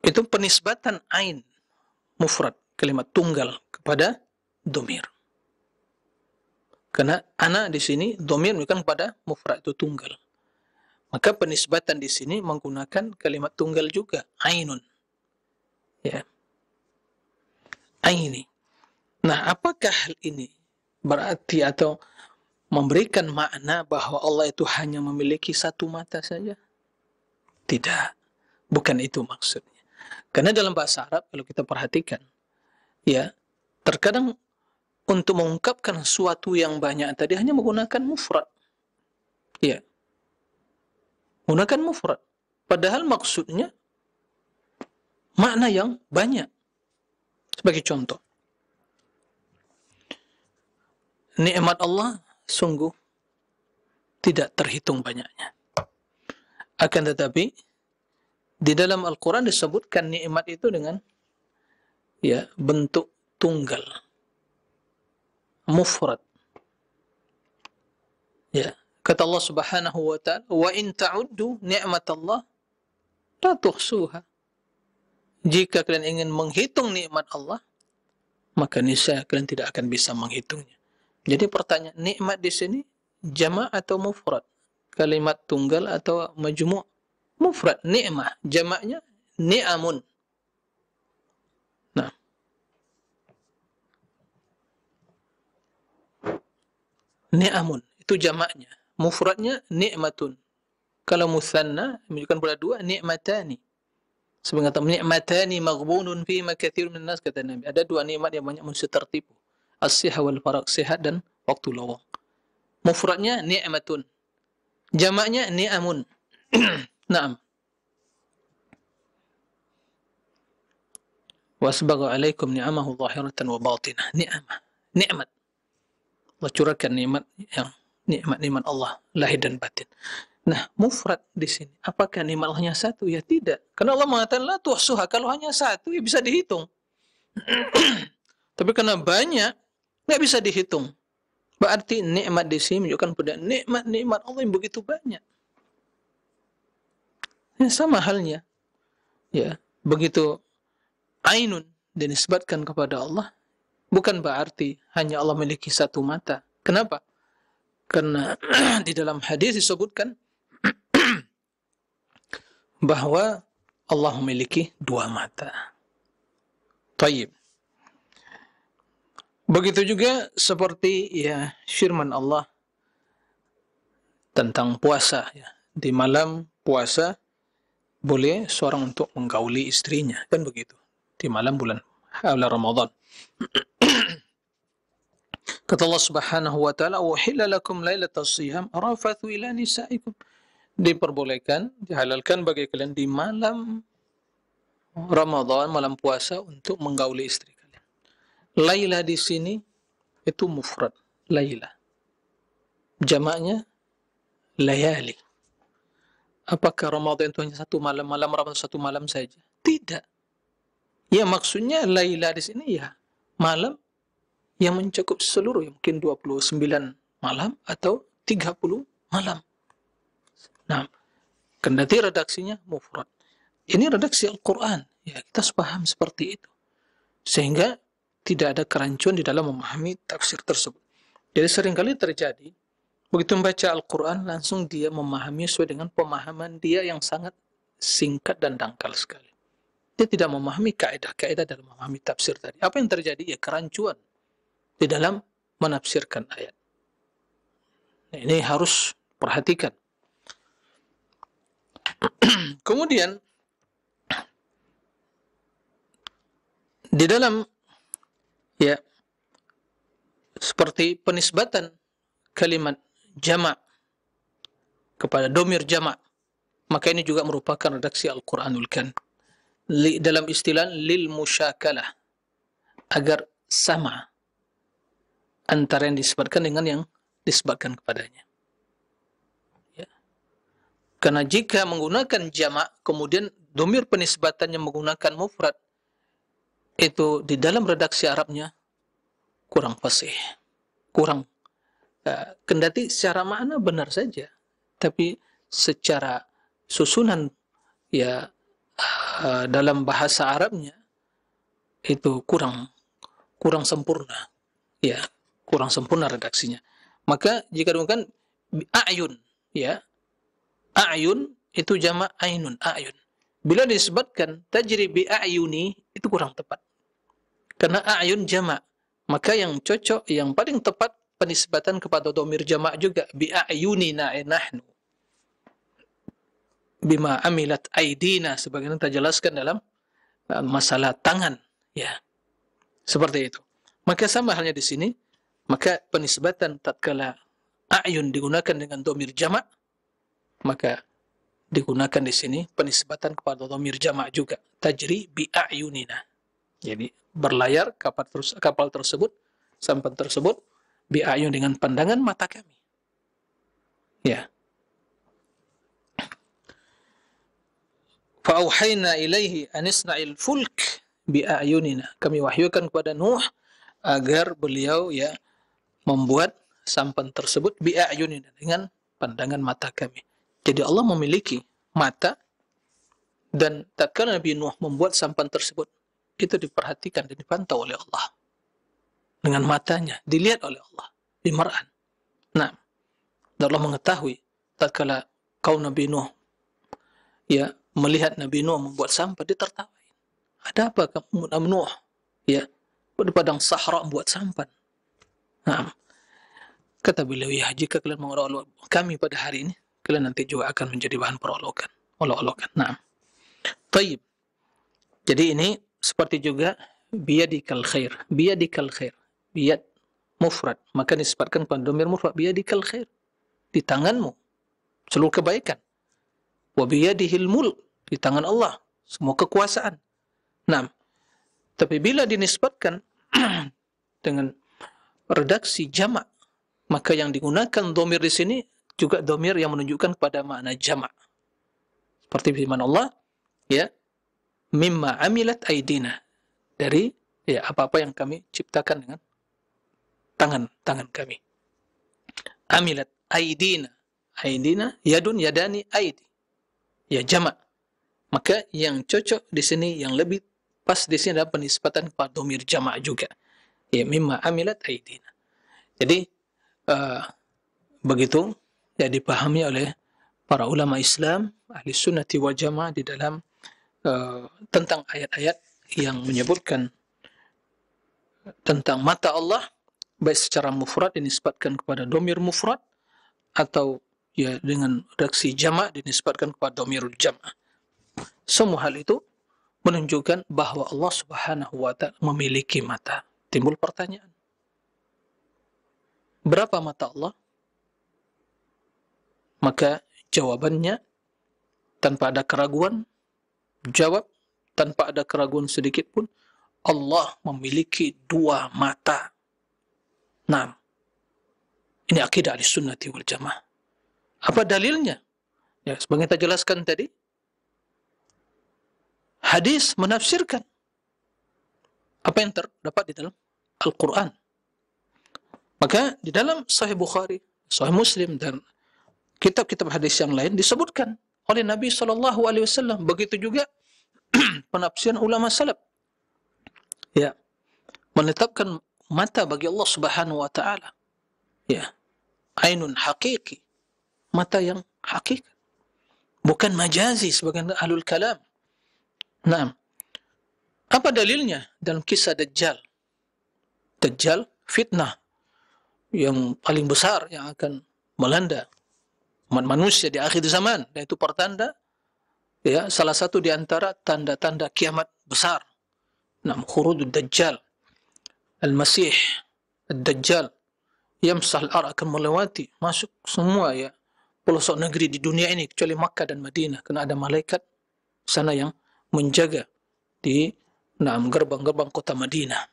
itu penisbatan ain mufrad, kalimat tunggal kepada domir. Karena ana di sini domir bukan pada mufrad, itu tunggal. Maka penisbatan di sini menggunakan kalimat tunggal juga, ainun. Ya. Aini. Nah, apakah hal ini berarti atau memberikan makna bahwa Allah itu hanya memiliki satu mata saja? Tidak. Bukan itu maksudnya. Karena dalam bahasa Arab kalau kita perhatikan, ya, terkadang untuk mengungkapkan sesuatu yang banyak tadi hanya menggunakan mufrad. Ya. Menggunakan mufrad. Padahal maksudnya makna yang banyak. Sebagai contoh, nikmat Allah sungguh tidak terhitung banyaknya. Akan tetapi di dalam Al-Quran disebutkan nikmat itu dengan ya bentuk tunggal, mufrad. Ya, kata Allah Subhanahu wa taala, "Wa in ta'uddu ni'matallah la tuhsuha." Jika kalian ingin menghitung nikmat Allah, maka niscaya kalian tidak akan bisa menghitungnya. Jadi pertanyaan, nikmat di sini jama' atau mufrad? Kalimat tunggal atau majmu'? Mufrad, ni'mah. Jamaknya ni'amun. Nah, ni'amun itu jamaknya. Mufradnya ni'matun. Kalau musanna menunjukkan pada dua, ni'matani. Sebenarnya kata ni'matani maghbunun fi ma katsirun min nas, kata Nabi. Ada dua nikmat yang banyak manusia tertipu. As-sihah wal faraq, sehat dan waktu lowong. Mufradnya ni'matun. Jamaknya ni'amun. Naam. Wasbagha 'alaikum ni'amahu zahiratan wa batinah. Ni'amah. Nikmat. Allah curahkan nikmat yang nikmat-nikmat Allah lahir dan batin. Nah, mufrad di sini. Apakah nikmat hanya satu? Ya tidak. Karena Allah mengatakan la tuhsuha, kalau hanya satu ya bisa dihitung. Tapi karena banyak, nggak bisa dihitung. Berarti nikmat di sini menunjukkan pada nikmat-nikmat Allah yang begitu banyak. Ya, sama halnya, ya, begitu ainun dinisbatkan kepada Allah, bukan berarti hanya Allah memiliki satu mata. Kenapa? Karena di dalam hadis disebutkan bahwa Allah memiliki dua mata. Taib. Begitu juga seperti ya firman Allah tentang puasa. Ya. Di malam puasa boleh seorang untuk menggauli istrinya, kan begitu. Di malam bulan Ramadan. Kata Allah Subhanahu wa taala, "Uhilla lakum lailatas shiyam rafathu ila nisaikum." Diperbolehkan, dihalalkan bagi kalian di malam Ramadan, malam puasa untuk menggauli istri kalian. Laila di sini itu mufrad, laila. Jamaknya layali. Apakah Ramadan itu hanya satu malam, malam Ramadan satu malam saja? Tidak. Ya maksudnya laila di sini ya malam yang mencakup seluruh, mungkin 29 malam atau 30 malam. Nah, kendati redaksinya mufrad. Ini redaksi Al-Quran. Ya, kita paham seperti itu. Sehingga tidak ada kerancuan di dalam memahami tafsir tersebut. Jadi seringkali terjadi, begitu membaca Al-Quran, langsung dia memahami sesuai dengan pemahaman dia yang sangat singkat dan dangkal sekali. Dia tidak memahami kaidah-kaidah dalam memahami tafsir tadi. Apa yang terjadi? Ya kerancuan di dalam menafsirkan ayat. Nah, ini harus perhatikan. Kemudian di dalam ya seperti penisbatan kalimat jamak kepada domir jamak, maka ini juga merupakan redaksi Al-Quranul Karim. Dalam istilah lil musyakalah, agar sama antara yang disebutkan dengan yang disebutkan kepadanya. Ya. Karena jika menggunakan jamak, kemudian domir penisbatannya menggunakan mufrad, itu di dalam redaksi Arabnya kurang fasih, kurang. Kendati secara makna benar saja, tapi secara susunan ya dalam bahasa Arabnya itu kurang sempurna, ya kurang sempurna redaksinya. Maka jika digunakan a'yun, ya a'yun itu jamak ainun, a'yun. Bila disebutkan tajri bi a'yuni, itu kurang tepat. Karena a'yun jamak, maka yang cocok, yang paling tepat penisbatan kepada dhamir jamak juga bi a'yunina nahnu. Bima amilat aidina, sebagaimana kita jelaskan dalam masalah tangan, ya. Seperti itu. Maka sama halnya di sini, maka penisbatan tatkala a'yun digunakan dengan dhamir jamak, maka digunakan di sini penisbatan kepada dhamir jamak juga, tajri bi a'yunina. Jadi berlayar kapal tersebut, sampan tersebut bi a'yun dengan pandangan mata kami. Ya. Fa'auhayna ilaihi anisna'il fulk bi'ayunina. Kami wahyukan kepada Nuh agar beliau ya membuat sampan tersebut bi'ayunina, dengan pandangan mata kami. Jadi Allah memiliki mata, dan tatkala Nabi Nuh membuat sampan tersebut, itu diperhatikan dan dipantau oleh Allah. Dengan matanya, dilihat oleh Allah di mar'an. Nah, dan Allah mengetahui tatkala kaum Nabi Nuh ya melihat Nabi Nuh membuat sampah, dia tertawain. Ada apa kamu Nabi Nuh? Ya, di padang Sahara membuat sampan. Nah, kata beliau, ya jika kalian mau olok kami pada hari ini, kalian nanti juga akan menjadi bahan perolokan. Olok-olokan. Nah, taib. Jadi ini seperti juga biyadikal khair. Biyadikal khair. Biyad mufrad. Maka disebutkan pada dhamir mufrad, biyadikal khair. Di tanganmu seluruh kebaikan. Wa biyadihil mulk, di tangan Allah semua kekuasaan. Nah, tapi bila dinisbatkan dengan redaksi jamak, maka yang digunakan dhamir di sini juga dhamir yang menunjukkan kepada makna jamak. Seperti firman Allah, ya, mimma amilat aidina, dari Ya, apa-apa yang kami ciptakan dengan tangan kami. Amilat aidina. Aidina, yadun, yadani, aidi. Ya, jamak. Maka yang cocok di sini, yang lebih pas di sini adalah penisbatan kepada dhamir jamak juga. Ya, mimma amilat aidina. Jadi, begitu ya dipahami oleh para ulama Islam, ahli sunnati wal jamaah di dalam tentang ayat-ayat yang menyebutkan tentang mata Allah, baik secara mufrad dinisbatkan kepada dhamir mufrad, atau ya dengan redaksi jamak dinisbatkan kepada dhamirul jamak. Semua hal itu menunjukkan bahwa Allah Subhanahu wa ta'ala memiliki mata. Timbul pertanyaan, berapa mata Allah? Maka jawabannya tanpa ada keraguan, jawab tanpa ada keraguan sedikit pun, Allah memiliki dua mata. Nah, ini akidah Ahlussunnah wal Jamaah. Apa dalilnya? Ya, sebagai kita jelaskan tadi, hadis menafsirkan apa yang terdapat di dalam Al-Quran. Maka di dalam Sahih Bukhari, Sahih Muslim, dan kitab-kitab hadis yang lain disebutkan oleh Nabi SAW. Begitu juga penafsiran ulama salaf. Ya, menetapkan mata bagi Allah Subhanahu wa ta'ala. Ya, ainun hakiki, mata yang hakiki, bukan majazi sebagian ahlul kalam. Nah, apa dalilnya dalam kisah Dajjal? Dajjal fitnah yang paling besar yang akan melanda umat manusia di akhir zaman, dan itu pertanda, ya, salah satu di antara tanda-tanda kiamat besar. Nah, khurujud Dajjal, Al-Masih Ad-Dajjal yamsah al-ar, akan melewati, masuk semua ya pelosok negeri di dunia ini kecuali Makkah dan Madinah, karena ada malaikat sana yang menjaga di gerbang-gerbang kota Madinah,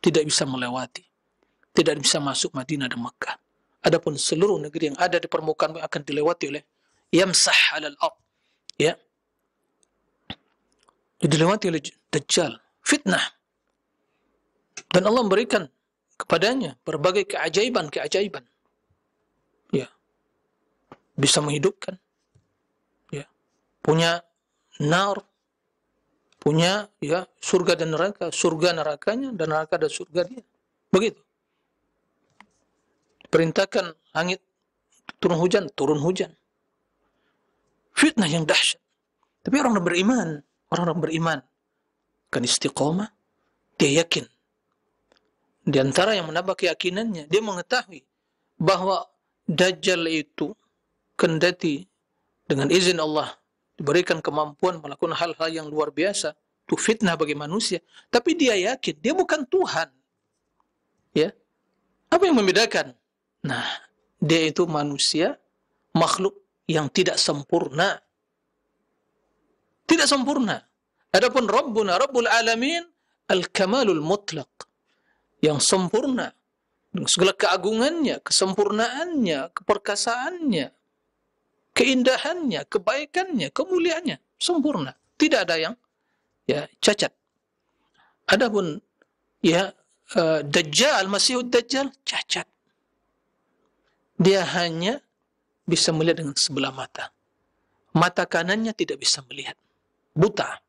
tidak bisa melewati, tidak bisa masuk Madinah dan Makkah. Adapun seluruh negeri yang ada di permukaan akan dilewati oleh yamsah alal ard, ya, dilewati oleh Dajjal, fitnah, dan Allah memberikan kepadanya berbagai keajaiban, ya, bisa menghidupkan, ya, punya nar, punya ya surga dan neraka, surga nerakanya, dan neraka dan surga dia. Begitu. Perintahkan langit turun hujan. Fitnah yang dahsyat. Tapi orang-orang beriman kan istiqomah, dia yakin. Di antara yang menambah keyakinannya, dia mengetahui bahwa Dajjal itu kendati dengan izin Allah diberikan kemampuan melakukan hal-hal yang luar biasa, itu fitnah bagi manusia, tapi dia yakin dia bukan Tuhan. Ya. Apa yang membedakan? Nah, dia itu manusia, makhluk yang tidak sempurna. Tidak sempurna. Adapun Rabbuna, Rabbul Alamin, Al-Kamalul Mutlaq, yang sempurna, dengan segala keagungannya, kesempurnaannya, keperkasaannya, keindahannya, kebaikannya, kemuliaannya, sempurna. Tidak ada yang ya cacat. Adapun ya Dajjal, Masihud Dajjal, cacat. Dia hanya bisa melihat dengan sebelah mata. Mata kanannya tidak bisa melihat. Buta.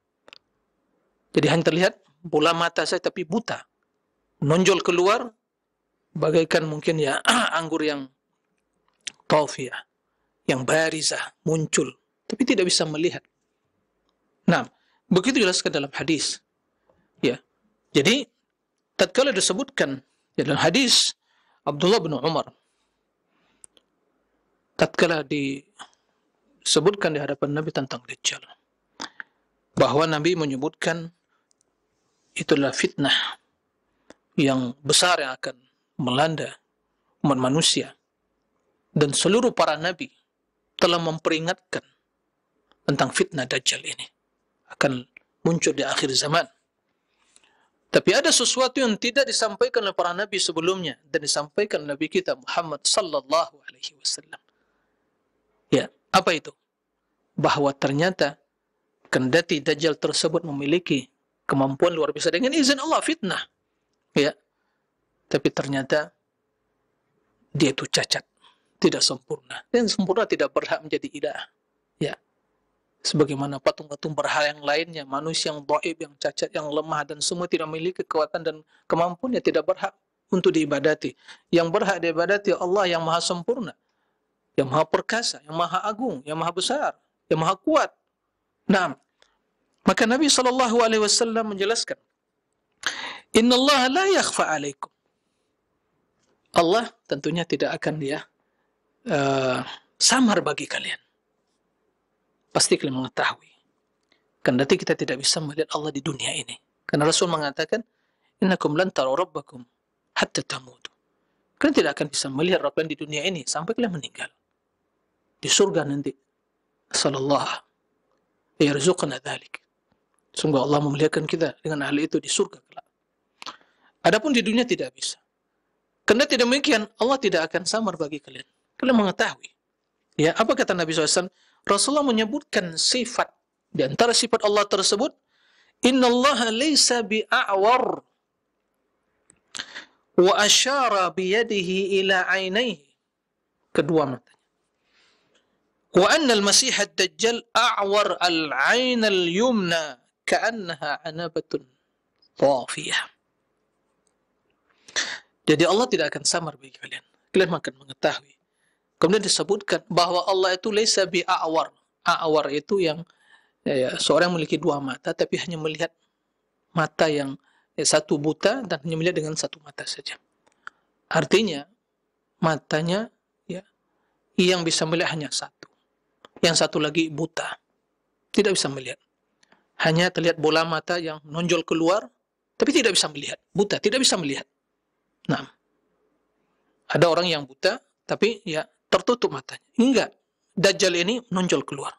Jadi hanya terlihat bola mata saya tapi buta. Nonjol keluar bagaikan mungkin ya anggur yang tawfiyah, yang barizah, muncul, tapi tidak bisa melihat. Nah, begitu jelaskan dalam hadis. Ya. Jadi tatkala disebutkan dalam hadis Abdullah bin Umar, tatkala disebutkan di hadapan Nabi tentang Dajjal, bahwa Nabi menyebutkan itulah fitnah yang besar yang akan melanda umat manusia, dan seluruh para nabi telah memperingatkan tentang fitnah Dajjal ini akan muncul di akhir zaman. Tapi ada sesuatu yang tidak disampaikan oleh para nabi sebelumnya dan disampaikan oleh Nabi kita Muhammad sallallahu alaihi wasallam. Ya, apa itu? Bahwa ternyata kendati Dajjal tersebut memiliki kemampuan luar biasa dengan izin Allah, fitnah. Ya. Tapi ternyata dia itu cacat, tidak sempurna. Dan sempurna tidak berhak menjadi ilah. Ya. Sebagaimana patung-patung berhala yang lainnya, manusia yang dhaif, yang cacat, yang lemah, dan semua tidak memiliki kekuatan dan kemampuan, ya tidak berhak untuk diibadati. Yang berhak diibadati Allah yang maha sempurna, yang maha perkasa, yang maha agung, yang maha besar, yang maha kuat. Nah, maka Nabi SAW menjelaskan, Inna Allah la yakhfa alaikum. Allah tentunya tidak akan samar bagi kalian. Pasti kalian mengetahui. Kendati kita tidak bisa melihat Allah di dunia ini. Karena Rasul mengatakan, Innakum lan tara rabbakum hatta tamutu. Kalian tidak akan bisa melihat Rabb di dunia ini sampai kalian meninggal. Di surga nanti. Sallallahu yarzuqna dzalik. Sungguh Allah memuliakan kita dengan hal itu di surga kelak. Adapun di dunia tidak bisa. Karena tidak demikian, Allah tidak akan samar bagi kalian. Kalian mengetahui. Ya, apa kata Nabi SAW? Rasulullah menyebutkan sifat. Di antara sifat Allah tersebut, Innallaha laysa bi'a'war. Wa asyara biyadihi ila ainaihi. Kedua matanya. Wa anna al-masih ad-dajjal a'war al-ain al-yumna ka'annaha anabatun thafiyah. Jadi Allah tidak akan samar bagi kalian. Kalian akan mengetahui. Kemudian disebutkan bahwa Allah itu laisa bi'a'war. A'war itu yang seorang memiliki dua mata tapi hanya melihat mata yang satu buta dan hanya melihat dengan satu mata saja. Artinya matanya yang bisa melihat hanya satu. Yang satu lagi buta. Tidak bisa melihat. Hanya terlihat bola mata yang menonjol keluar tapi tidak bisa melihat. Buta, tidak bisa melihat. Nah, ada orang yang buta, tapi tertutup matanya. Enggak, Dajjal ini menonjol keluar.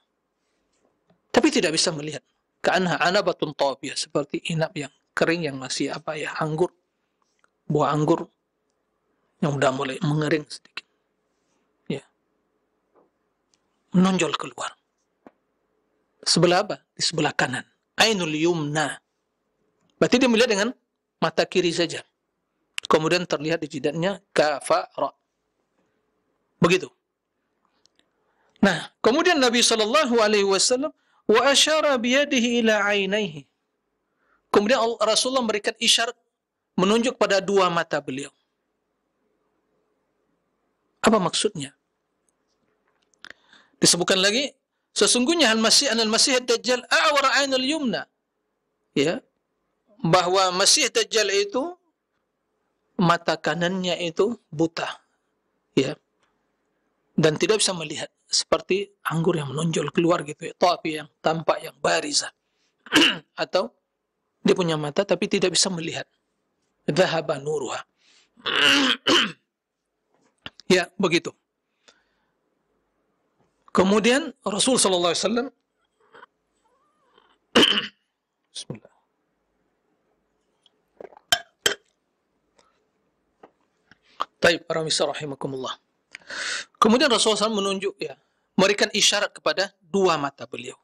Tapi tidak bisa melihat. Ka'anha anabatun thawbiyah, seperti inap yang kering, yang masih anggur. Buah anggur yang sudah mulai mengering sedikit. Ya. Menonjol keluar. Sebelah apa? Di sebelah kanan. Ainul yumna. Berarti dia melihat dengan mata kiri saja. Kemudian terlihat di jidatnya kafara. Begitu. Nah, kemudian Nabi SAW wa asyara biyadihi ila ainaihi. Kemudian Rasulullah memberikan isyarat menunjuk pada dua mata beliau. Apa maksudnya? Disebutkan lagi, sesungguhnya al-Masih ad-Dajjal a'war ainul yumna. Ya. Bahwa Masih Dajjal itu mata kanannya itu buta, ya, dan tidak bisa melihat, seperti anggur yang menonjol keluar gitu, tapi yang tampak, yang barizah. Atau dia punya mata tapi tidak bisa melihat, dhahaba nuruha. Ya, begitu. Kemudian Rasul sallallahu alaihi wasallam Bismillah. Taib, para misal rahimakumullah. Kemudian Rasulullah SAW menunjuk, memberikan isyarat kepada dua mata beliau.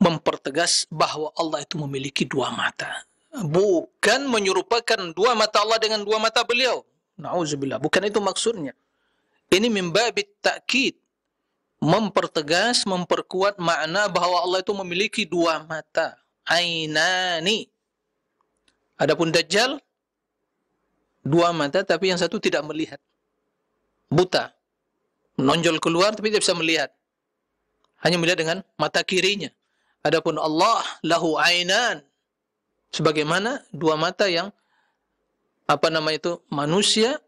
Mempertegas bahwa Allah itu memiliki dua mata. Bukan menyerupakan dua mata Allah dengan dua mata beliau. Na'udzubillah. Bukan itu maksudnya. Ini mimbabit ta'kid. Mempertegas, memperkuat makna bahwa Allah itu memiliki dua mata. Ainani. Adapun Dajjal, dua mata tapi yang satu tidak melihat. Buta. Menonjol keluar tapi tidak bisa melihat. Hanya melihat dengan mata kirinya. Adapun Allah lahu ainan. Sebagaimana dua mata yang manusia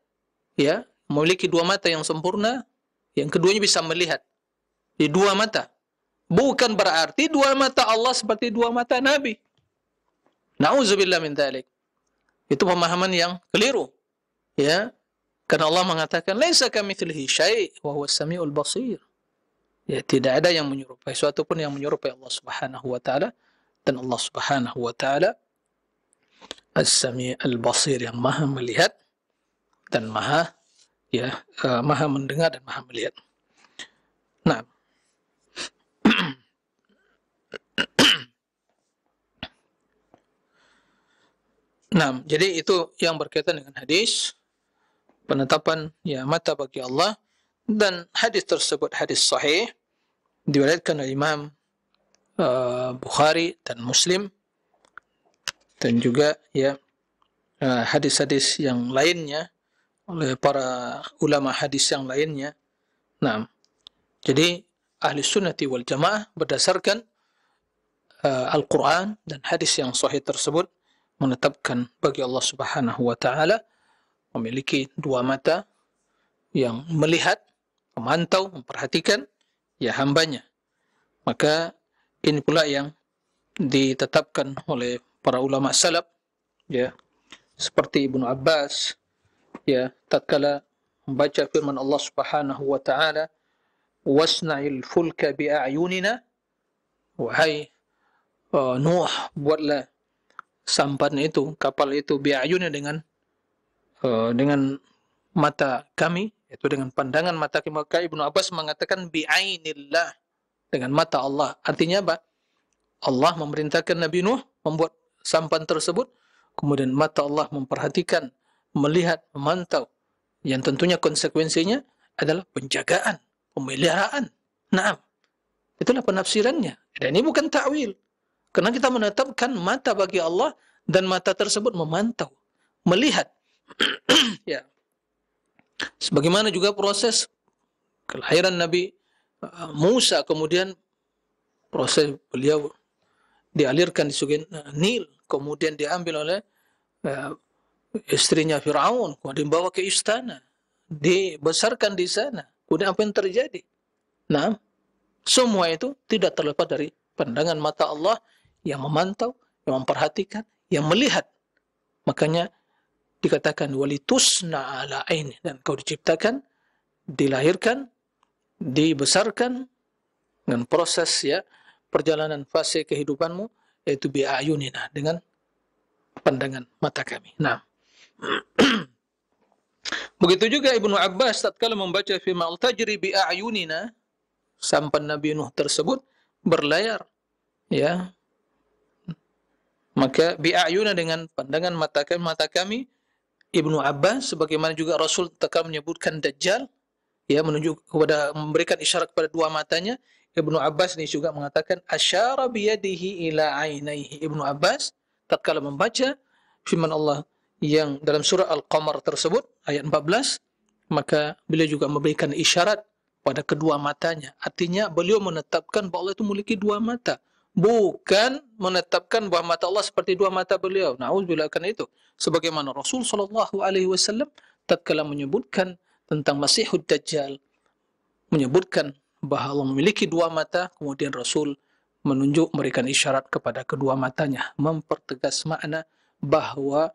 memiliki dua mata yang sempurna, yang keduanya bisa melihat. Di dua mata. Bukan berarti dua mata Allah seperti dua mata Nabi. Na'udzubillah min dzalik. Itu pemahaman yang keliru. Ya. Karena Allah mengatakan laisa kamitslihi syai' wa huwas samiul basir. Ya, tidak ada yang menyerupai suatu pun yang menyerupai Allah Subhanahu wa taala, dan Allah Subhanahu wa taala As-Sami' Al-Basir, yang maha melihat dan maha mendengar dan maha melihat. Nah, Nah, jadi itu yang berkaitan dengan hadis penetapan ya mata bagi Allah, dan hadis tersebut hadis sahih diriwayatkan oleh Imam Bukhari dan Muslim, dan juga ya hadis-hadis yang lainnya oleh para ulama hadis yang lainnya. Nah, jadi ahli sunnati wal jamaah berdasarkan Al-Quran dan hadis yang sahih tersebut menetapkan bagi Allah Subhanahu wa Ta'ala memiliki dua mata yang melihat, memantau, memperhatikan ya hambanya. Maka ini pula yang ditetapkan oleh para ulama salaf, ya, seperti Ibnu Abbas, ya, tatkala membaca firman Allah Subhanahu wa Ta'ala, wasna'il fulka bi'ayunina, wahai Nuh, buatlah sampan itu, kapal itu, bi'ayunina, dengan mata kami, yaitu dengan pandangan mata kami. Maka Ibnu Abbas mengatakan bi'ainillah, dengan mata Allah. Artinya apa? Allah memerintahkan Nabi Nuh membuat sampan tersebut, kemudian mata Allah memperhatikan, melihat, memantau, yang tentunya konsekuensinya adalah penjagaan, pemeliharaan. Naam, itulah penafsirannya. Dan ini bukan ta'wil, karena kita menetapkan mata bagi Allah, dan mata tersebut memantau, melihat. Ya, sebagaimana juga proses kelahiran Nabi Musa, kemudian proses beliau dialirkan di sungai Nil, kemudian diambil oleh istrinya Firaun, kemudian dibawa ke istana, dibesarkan di sana. Kemudian apa yang terjadi? Nah, semua itu tidak terlepas dari pandangan mata Allah yang memantau, yang memperhatikan, yang melihat. Makanya dikatakan walitusna ala aini, dan kau diciptakan, dilahirkan, dibesarkan dengan proses ya perjalanan fase kehidupanmu, yaitu bi'ayunina, dengan pandangan mata kami. Nah, begitu juga Ibnu Abbas tatkala membaca firman al-tajri bi'ayunina, sampan Nabi Nuh tersebut berlayar, ya, maka bi'ayunina, dengan pandangan mata kami. Ibnu Abbas, sebagaimana juga Rasul tatkala menyebutkan Dajjal, ya, menunjuk kepada, memberikan isyarat kepada dua matanya. Ibnu Abbas ini juga mengatakan asyara biyadihi ila ainaihi. Ibnu Abbas tatkala membaca firman Allah yang dalam surah Al-Qamar tersebut ayat 14, maka beliau juga memberikan isyarat pada kedua matanya. Artinya beliau menetapkan bahwa Allah itu memiliki dua mata, bukan menetapkan bahwa mata Allah seperti dua mata beliau. Nauzubillah, kan itu. Sebagaimana Rasul sallallahu alaihi wasallam tatkala menyebutkan tentang Masihud Dajjal, menyebutkan bahwa Allah memiliki dua mata, kemudian Rasul menunjuk, memberikan isyarat kepada kedua matanya, mempertegas makna bahwa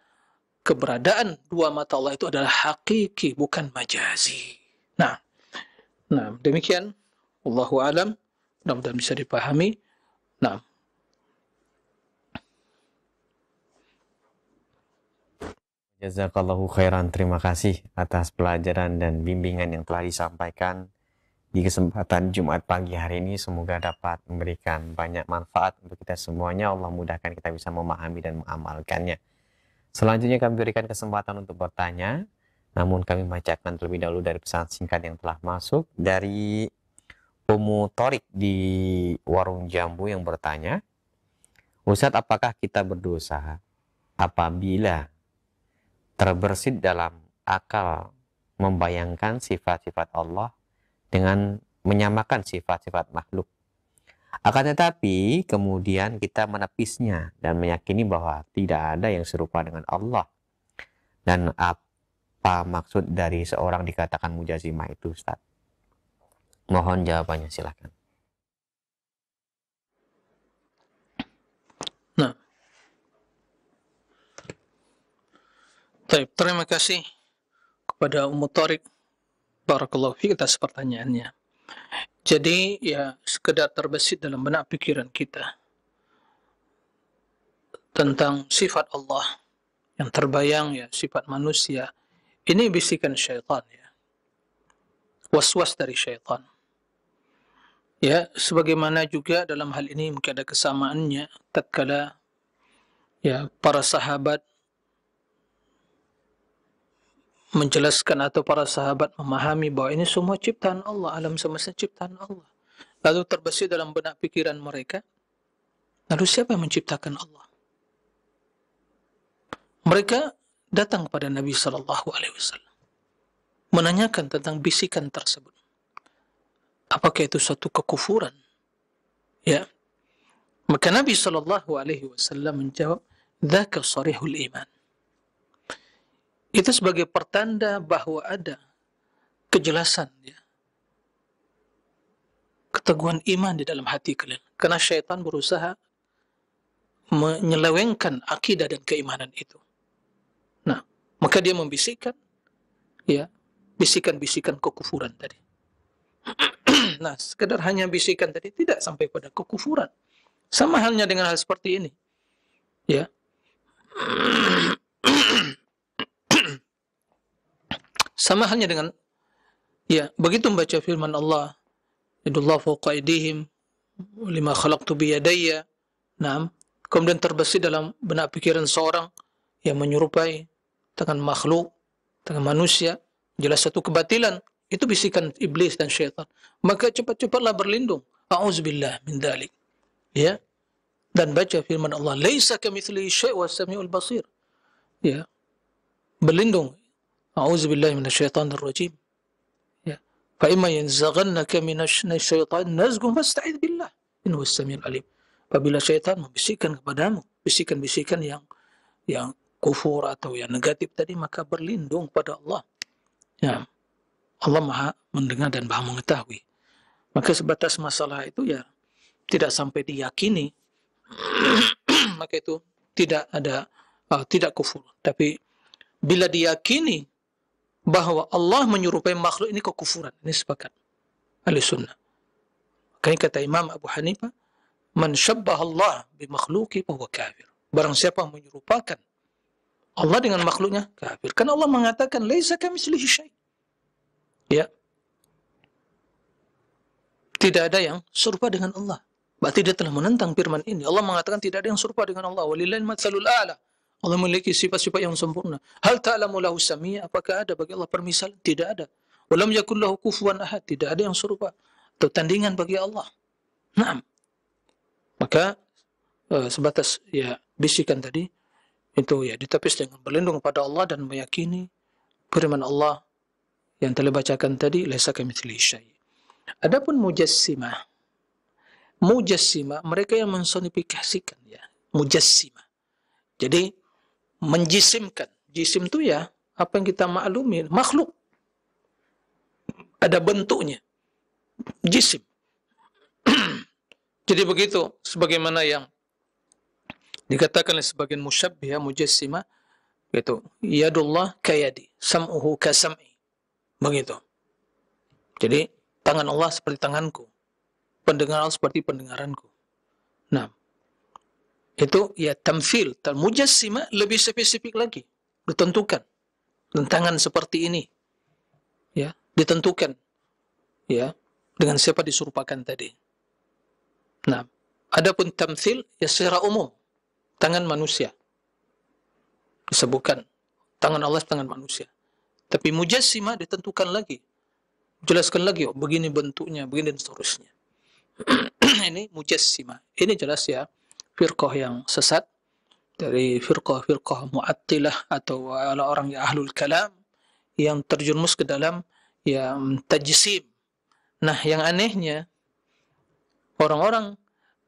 keberadaan dua mata Allah itu adalah hakiki, bukan majazi. Nah, demikian. Wallahu alam. Mudah-mudahan bisa dipahami. Nah, Jazakallahu khairan, terima kasih atas pelajaran dan bimbingan yang telah disampaikan di kesempatan Jumat pagi hari ini. Semoga dapat memberikan banyak manfaat untuk kita semuanya. Allah mudahkan kita bisa memahami dan mengamalkannya. Selanjutnya kami berikan kesempatan untuk bertanya, namun kami bacakan terlebih dahulu dari pesan singkat yang telah masuk dari Ummu Torik di Warung Jambu yang bertanya, Ustadz, apakah kita berdosa apabila terbersit dalam akal membayangkan sifat-sifat Allah dengan menyamakan sifat-sifat makhluk? Akan tetapi kemudian kita menepisnya dan meyakini bahwa tidak ada yang serupa dengan Allah. Dan apa maksud dari seorang dikatakan mujazimah itu, Ustaz? Mohon jawabannya, silakan. nah. Baik, terima kasih kepada Ummu Tariq. Barakallahu fiik atas pertanyaannya. Jadi ya sekedar terbesit dalam benak pikiran kita tentang sifat Allah yang terbayang, ya sifat manusia. Ini bisikan syaitan, ya. Was-was dari syaitan. Ya, sebagaimana juga dalam hal ini mungkin ada kesamaannya tatkala ya para sahabat menjelaskan atau para sahabat memahami bahwa ini semua ciptaan Allah, alam semesta ciptaan Allah. Lalu terbesit dalam benak pikiran mereka, lalu siapa yang menciptakan Allah? Mereka datang kepada Nabi sallallahu alaihi wasallam menanyakan tentang bisikan tersebut. Apakah itu suatu kekufuran? Ya. Maka Nabi sallallahu alaihi wasallam menjawab, "Dzaka sharihul iman." Itu sebagai pertanda bahwa ada kejelasan, ya, keteguhan iman di dalam hati kalian. Karena syaitan berusaha menyelewengkan akidah dan keimanan itu. Nah, maka dia membisikkan, ya, bisikan-bisikan kekufuran tadi. Nah, sekedar hanya bisikan tadi tidak sampai pada kekufuran. Sama halnya dengan hal seperti ini. Ya. Sama halnya dengan, ya, begitu membaca firman Allah, "Yadullah fawqa aydihim lima khalaqtu biyadayya." Nah, kemudian terbesit dalam benak pikiran seorang yang menyerupai tangan makhluk, tangan manusia, jelas satu kebatilan. Itu bisikan iblis dan syaitan. Maka cepat-cepatlah berlindung. A'udzubillah min dzalik. Ya. Dan baca firman Allah, "Laisa kamitslihi syai' was samiul basir." Ya. Berlindung. A'udzubillahi minasyaitonir rajim. Ya. Fa imma yanzaghannaka minasyaitonir nazghun fasta'idz billah. Innahu as-samiul alim. Apabila syaitan membisikkan kepadamu bisikan-bisikan yang kufur atau yang negatif tadi, maka berlindung pada Allah. Ya. Allah Maha mendengar dan Maha mengetahui. Maka sebatas masalah itu, ya, tidak sampai diyakini, maka itu tidak ada tidak kufur. Tapi bila diyakini bahwa Allah menyerupai makhluk, ini kekufuran. Ini sepakat ahli sunnah. Makanya kata Imam Abu Hanifah, "Man syabbaha Allah bi makhluqi fa huwa kafir." Barang siapa menyerupakan Allah dengan makhluknya, kafir. Karena Allah mengatakan, "Laisa kamitslihi syai'." Ya. Tidak ada yang serupa dengan Allah. Berarti dia telah menentang firman ini. Allah mengatakan tidak ada yang serupa dengan Allah. Walillahil matsalul a'la. Allah memiliki sifat-sifat yang sempurna. Hal ta'lamu lahu samia? Apakah ada bagi Allah permisalan? Tidak ada. Walam yakul lahu kufuwan ahad. Tidak ada yang serupa atau tandingan bagi Allah. Naam. Maka sebatas, ya, bisikan tadi itu, ya, ditepis dengan berlindung pada Allah dan meyakini firman Allah yang telah bacakan tadi, laisa kamitslihi syai'. Adapun mujassimah mereka yang mensonifikasikan, ya, mujassimah. Jadi menjisimkan. Jisim itu, ya, apa yang kita maklumi, makhluk. Ada bentuknya. Jisim. Jadi begitu sebagaimana yang dikatakan oleh sebagian musyabbihah mujassimah, gitu. Yadullah kayadi, sam'uhu kasam'i. Begitu. Jadi tangan Allah seperti tanganku, pendengaran Allah seperti pendengaranku. Nah, itu, ya, tamfil. Mujassimah lebih spesifik lagi, ditentukan. Dan tangan seperti ini, ya, ditentukan, ya, dengan siapa diserupakan tadi. Nah, adapun tamthil, ya, secara umum tangan manusia disebutkan, tangan Allah tangan manusia. Tapi mujassimah ditentukan lagi, jelaskan lagi, oh, begini bentuknya, begini dan seterusnya. Ini mujassimah. Ini jelas, ya, firqah yang sesat dari firqah mu'attilah atau orang yang ahlul kalam yang terjerumus ke dalam, ya, tajsim. Nah, yang anehnya orang-orang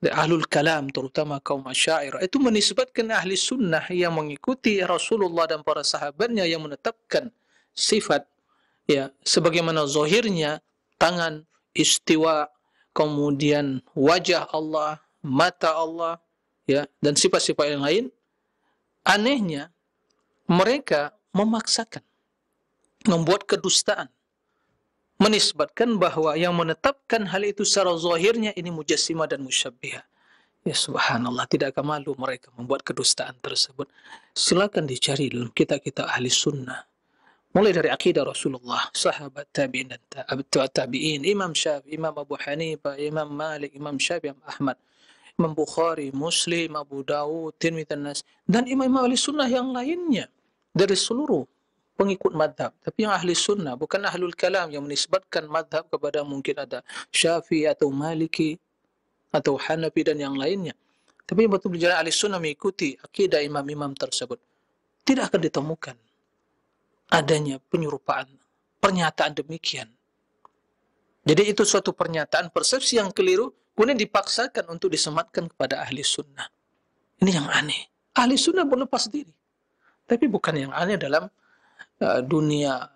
ahlul kalam, terutama kaum Asy'ariyah, itu menisbatkan ahli sunnah yang mengikuti Rasulullah dan para sahabatnya yang menetapkan sifat, ya, sebagaimana zahirnya tangan, istiwa, kemudian wajah Allah, mata Allah, ya, dan sifat-sifat yang lain. Anehnya mereka memaksakan, membuat kedustaan, menisbatkan bahwa yang menetapkan hal itu secara zahirnya ini mujassimah dan musyabbihah. Ya subhanallah, tidak akan malu mereka membuat kedustaan tersebut. Silakan dicari dalam kitab-kitab ahli sunnah. Mulai dari akidah Rasulullah, sahabat tabi'in dan tabi'in, Imam Syafi'i, Imam Abu Hanifah, Imam Malik, Imam Syafi'i, Imam Ahmad, Imam Bukhari, Muslim, Abu Dawud, Tirmidzi, dan imam-imam ahli sunnah yang lainnya dari seluruh pengikut madhab. Tapi yang ahli sunnah, bukan ahlul kalam yang menisbatkan madhab kepada mungkin ada Syafi'i atau Maliki atau Hanafi dan yang lainnya. Tapi yang betul-betul ahli sunnah mengikuti akidah imam-imam tersebut. Tidak akan ditemukan adanya penyerupaan, pernyataan demikian. Jadi itu suatu pernyataan persepsi yang keliru, kemudian dipaksakan untuk disematkan kepada ahli sunnah. Ini yang aneh. Ahli sunnah berlepas diri. Tapi bukan yang aneh dalam dunia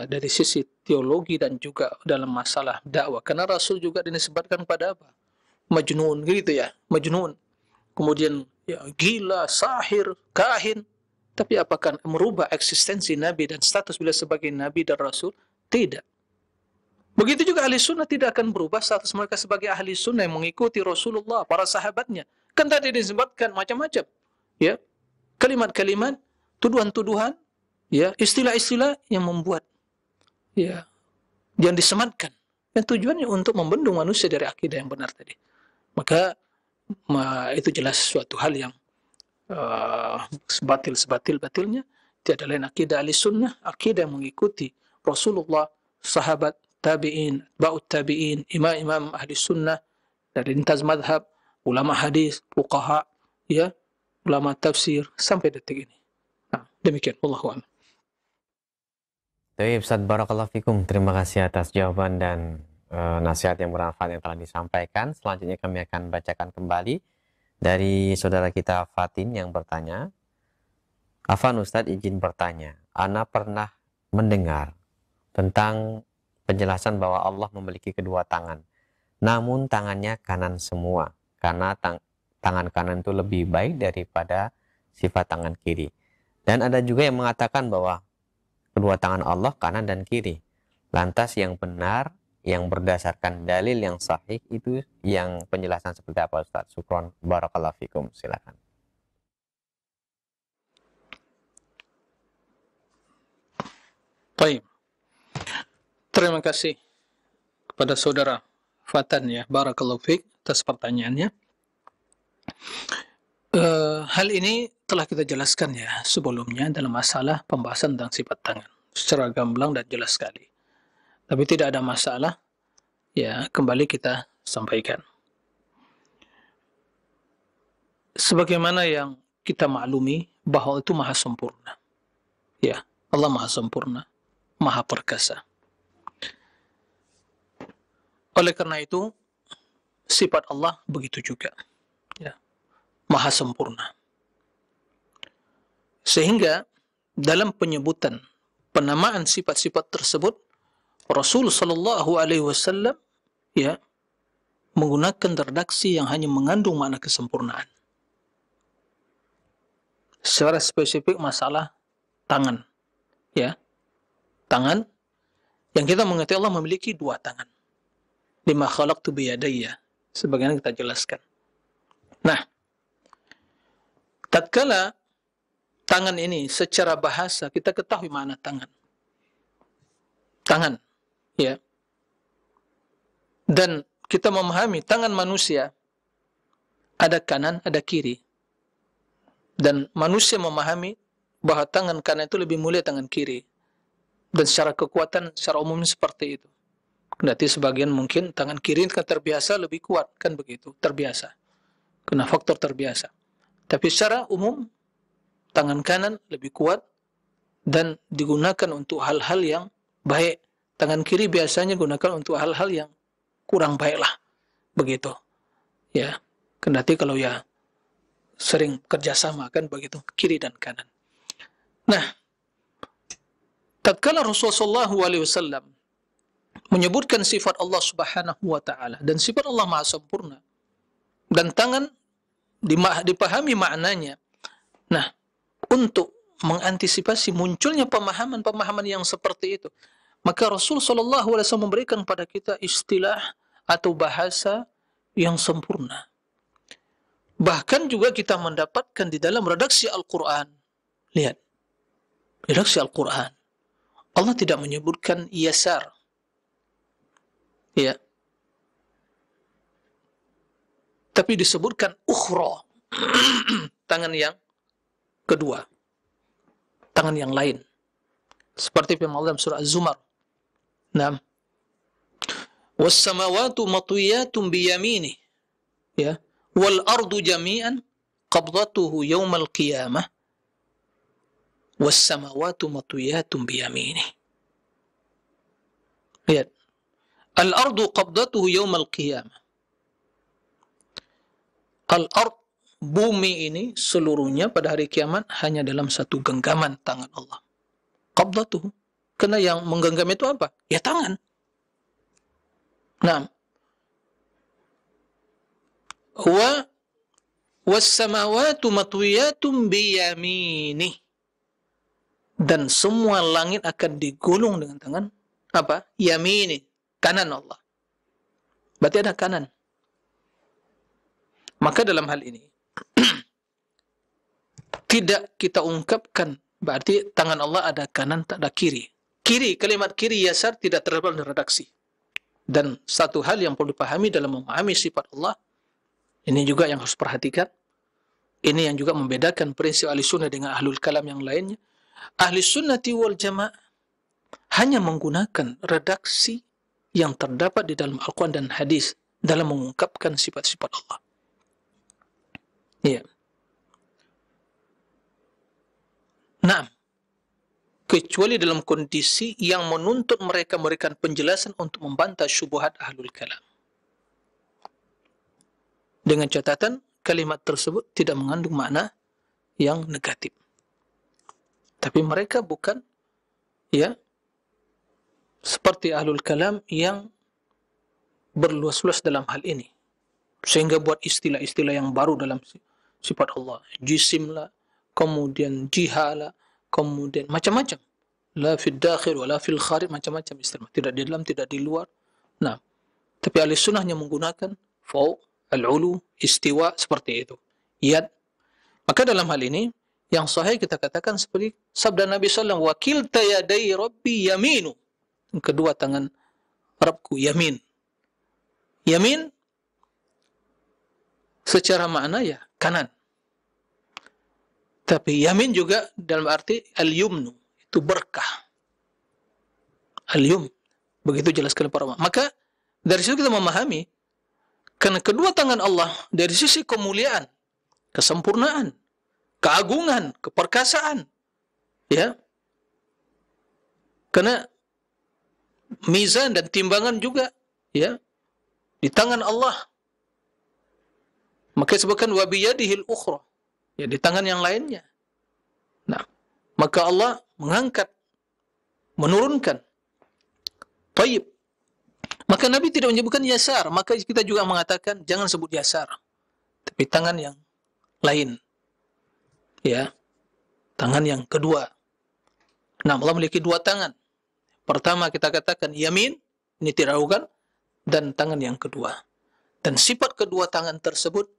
dari sisi teologi dan juga dalam masalah dakwah. Karena Rasul juga dinisbatkan pada apa? Majnun gitu ya, Majnun. Kemudian ya, gila, sahir, kahin. Tapi apakah merubah eksistensi Nabi dan status beliau sebagai Nabi dan Rasul? Tidak. Begitu juga ahli sunnah tidak akan berubah status mereka sebagai ahli sunnah yang mengikuti Rasulullah, para sahabatnya. Kan tadi disebutkan macam-macam. Ya, kalimat-kalimat, tuduhan-tuduhan, ya, istilah-istilah yang membuat, ya, yang disematkan. Dan tujuannya untuk membendung manusia dari akidah yang benar tadi. Maka itu jelas suatu hal yang sebatil-batilnya. Tiada lain akidah ahli sunnah, akidah yang mengikuti Rasulullah, sahabat, tabi'in, ba'ut tabi'in, imam-imam ahli sunnah, dari lintas madhab, ulama hadis, fuqaha, ya, ulama tafsir, sampai detik ini. Nah, demikian. Wallahu a'lam. Baik, Ustaz, barakallahu fikum. Terima kasih atas jawaban dan nasihat yang bermanfaat yang telah disampaikan. Selanjutnya kami akan bacakan kembali dari saudara kita Fatin yang bertanya. Afan Ustaz, izin bertanya. Ana pernah mendengar tentang penjelasan bahwa Allah memiliki kedua tangan. Namun tangannya kanan semua. Karena tangan kanan itu lebih baik daripada sifat tangan kiri. Dan ada juga yang mengatakan bahwa kedua tangan Allah kanan dan kiri. Lantas yang benar, yang berdasarkan dalil yang sahih itu yang penjelasan seperti apa Ustaz? Syukron, barakallahu fikum. Silakan. Baik. Terima kasih kepada saudara Fatan ya, barakallahu fiik atas pertanyaannya. Hal ini telah kita jelaskan ya sebelumnya dalam masalah pembahasan tentang sifat tangan secara gamblang dan jelas sekali. Tapi tidak ada masalah, ya kembali kita sampaikan. Sebagaimana yang kita maklumi bahwa itu maha sempurna. Ya, Allah maha sempurna, maha perkasa. Oleh karena itu, sifat Allah begitu juga. Ya, maha sempurna. Sehingga dalam penyebutan penamaan sifat-sifat tersebut, Rasul sallallahu alaihi wasallam ya menggunakan redaksi yang hanya mengandung makna kesempurnaan. Secara spesifik masalah tangan, ya, tangan yang kita mengerti Allah memiliki dua tangan. Lima khalaqtu biyadayya, sebagaimana kita jelaskan. Nah, tatkala tangan ini secara bahasa kita ketahui makna tangan. Tangan, ya. Dan kita memahami tangan manusia ada kanan, ada kiri. Dan manusia memahami bahwa tangan kanan itu lebih mulia tangan kiri. Dan secara kekuatan, secara umumnya seperti itu. Berarti sebagian mungkin tangan kiri kan terbiasa lebih kuat, kan begitu, terbiasa. Kena faktor terbiasa. Tapi secara umum, tangan kanan lebih kuat dan digunakan untuk hal-hal yang baik. Tangan kiri biasanya digunakan untuk hal-hal yang kurang baiklah. Begitu. Ya, kendati kalau ya sering kerjasama kan begitu, kiri dan kanan. Nah, tatkala Rasulullah SAW menyebutkan sifat Allah Subhanahu wa taala dan sifat Allah Maha sempurna dan tangan dipahami maknanya. Nah, untuk mengantisipasi munculnya pemahaman-pemahaman yang seperti itu, maka Rasul sallallahu alaihi wasallam memberikan pada kita istilah atau bahasa yang sempurna. Bahkan juga kita mendapatkan di dalam redaksi Al-Qur'an. Lihat. Redaksi Al-Qur'an. Allah tidak menyebutkan yasar. Ya. Tapi disebutkan ukhra. Tangan yang kedua. tangan yang lain. Seperti firman Allah dalam surah Az-Zumar. Naam. Was-samawati matwiyatun biyaminih. Ya. Wal ardu jami'an qabdatuhu yaumal qiyamah. Was-samawati matwiyatun biyaminih. Lihat. Al-ardu qabdatuhu yaumal qiyamah. Al-ard, bumi ini seluruhnya pada hari kiamat hanya dalam satu genggaman tangan Allah. Qabdatuhu. Karena yang menggenggam itu apa? Ya tangan. Nah. Was-samawati matwiyatun biyaminih. Dan semua langit akan digulung dengan tangan apa? Yamini, kanan Allah. Berarti ada kanan. Maka dalam hal ini tidak kita ungkapkan berarti tangan Allah ada kanan tak ada kiri. Kiri, kalimat kiri yasar tidak terdapat dalam redaksi. Dan satu hal yang perlu dipahami dalam memahami sifat Allah, ini juga yang harus perhatikan. Ini yang juga membedakan prinsip ahli sunnah dengan ahlul kalam yang lainnya. Ahli sunnati wal jamaah hanya menggunakan redaksi yang terdapat di dalam Al-Quran dan hadis dalam mengungkapkan sifat-sifat Allah. Ya. Nah, kecuali dalam kondisi yang menuntut mereka memberikan penjelasan untuk membantah syubhat ahlul kalam. Dengan catatan kalimat tersebut tidak mengandung makna yang negatif. Tapi mereka bukan ya seperti ahlul kalam yang berluas-luas dalam hal ini. Sehingga buat istilah-istilah yang baru dalam sifat Allah. Jisim lah, kemudian jiha lah, kemudian macam-macam. La fil dakhil wa la fil kharij, macam-macam istilah. Tidak di dalam, tidak di luar. Nah, tapi ahli sunnahnya menggunakan fauq, al-ulu, istiwa, seperti itu. Yad. Maka dalam hal ini, yang sahih kita katakan seperti sabda Nabi SAW, wakilta yadai rabbi yaminu. Kedua tangan Rabbku, yamin. Yamin, secara makna ya kanan. Tapi yamin juga dalam arti al-yumnu, itu berkah. Al-yum, begitu jelaskan para ulama. Maka dari situ kita memahami, karena kedua tangan Allah dari sisi kemuliaan, kesempurnaan, keagungan, keperkasaan, ya. Karena mizan dan timbangan juga, ya, di tangan Allah. Maka disebutkan wa biyadihil ukhra, ya, di tangan yang lainnya. Nah, maka Allah mengangkat, menurunkan. Taib. Maka Nabi tidak menyebutkan yasar, maka kita juga mengatakan jangan sebut yasar, tapi tangan yang lain. Ya. Tangan yang kedua. Nah, Allah memiliki dua tangan. Pertama kita katakan yamin, ini tidak ragukan, dan tangan yang kedua. Dan sifat kedua tangan tersebut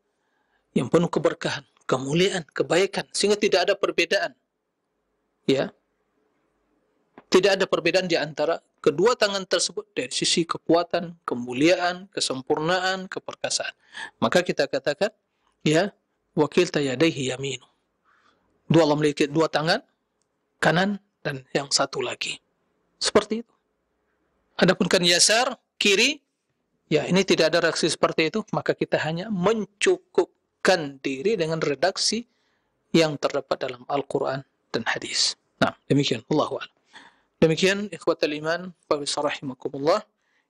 yang penuh keberkahan, kemuliaan, kebaikan, sehingga tidak ada perbedaan. Ya. Tidak ada perbedaan di antara kedua tangan tersebut dari sisi kekuatan, kemuliaan, kesempurnaan, keperkasaan. Maka kita katakan, ya, wakilta yadaihi yaminu. Dua Allah memiliki dua tangan, kanan dan yang satu lagi. Seperti itu. Adapun kan yasar, kiri, ya ini tidak ada reaksi seperti itu, maka kita hanya mencukupkan diri dengan redaksi yang terdapat dalam Al-Quran dan hadis. Nah, demikian. Allahu a'lam. Demikian, ikhwatal iman, pemirsa rahimakumullah,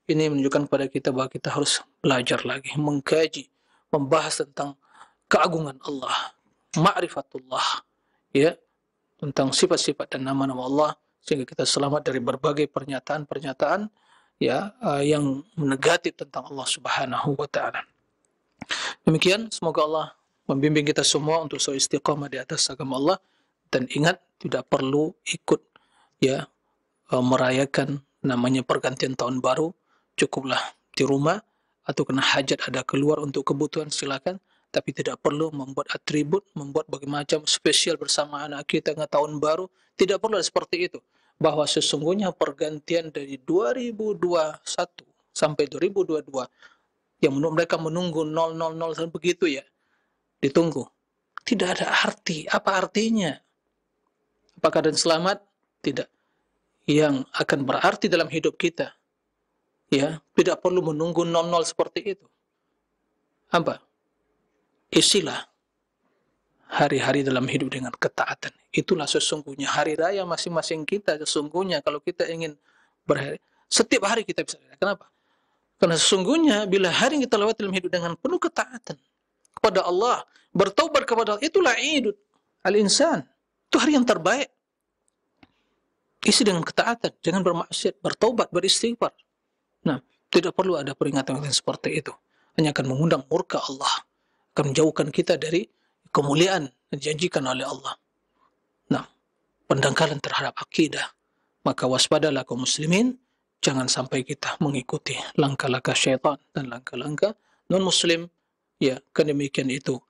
ini menunjukkan kepada kita bahwa kita harus belajar lagi, mengkaji, membahas tentang keagungan Allah, ma'rifatullah, ya, tentang sifat-sifat dan nama-nama Allah, sehingga kita selamat dari berbagai pernyataan-pernyataan, ya, yang negatif tentang Allah Subhanahu wa Ta'ala. Demikian, semoga Allah membimbing kita semua untuk selalu istiqamah di atas agama Allah, dan ingat, tidak perlu ikut, ya, merayakan namanya pergantian tahun baru, cukuplah di rumah, atau kena hajat ada keluar untuk kebutuhan silakan, tapi tidak perlu membuat atribut, membuat berbagai macam spesial bersama anak kita dengan tahun baru, tidak perlu seperti itu. Bahwa sesungguhnya pergantian dari 2021 sampai 2022 yang mereka menunggu 000 begitu ya, ditunggu. Tidak ada arti. Apa artinya? Apakah dan selamat? Tidak. Yang akan berarti dalam hidup kita, ya, tidak perlu menunggu 00 seperti itu. Apa? Isilah hari-hari dalam hidup dengan ketaatan. Itulah sesungguhnya hari raya masing-masing kita. Sesungguhnya kalau kita ingin berhari, setiap hari kita bisa. Kenapa? Karena sesungguhnya bila hari yang kita lewati dalam hidup dengan penuh ketaatan kepada Allah, bertaubat kepada Allah, itulah Idul Al-Insan. Itu hari yang terbaik. Isi dengan ketaatan, jangan bermaksiat, bertaubat, beristighfar. Nah, tidak perlu ada peringatan yang seperti itu. Hanya akan mengundang murka Allah, akan menjauhkan kita dari kemuliaan yang dijanjikan oleh Allah. Nah, pendangkalan terhadap akidah. Maka waspadalah kaum muslimin, jangan sampai kita mengikuti langkah-langkah syaitan dan langkah-langkah non-muslim. Ya, kedemikian itu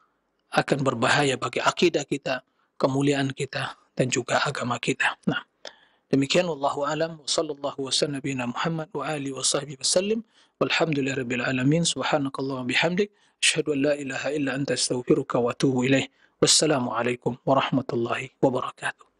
akan berbahaya bagi akidah kita, kemuliaan kita, dan juga agama kita. Nah, demikian wallahu alam wa sallallahu wasallam nabiyina Muhammad wa alihi wa sahbihi wasallim walhamdulillahirabbil alamin subhanakallah wa bihamdik asyhadu an la ilaha illa anta astaghfiruka wa atubu ilaih. Wassalamu alaikum warahmatullahi wabarakatuh.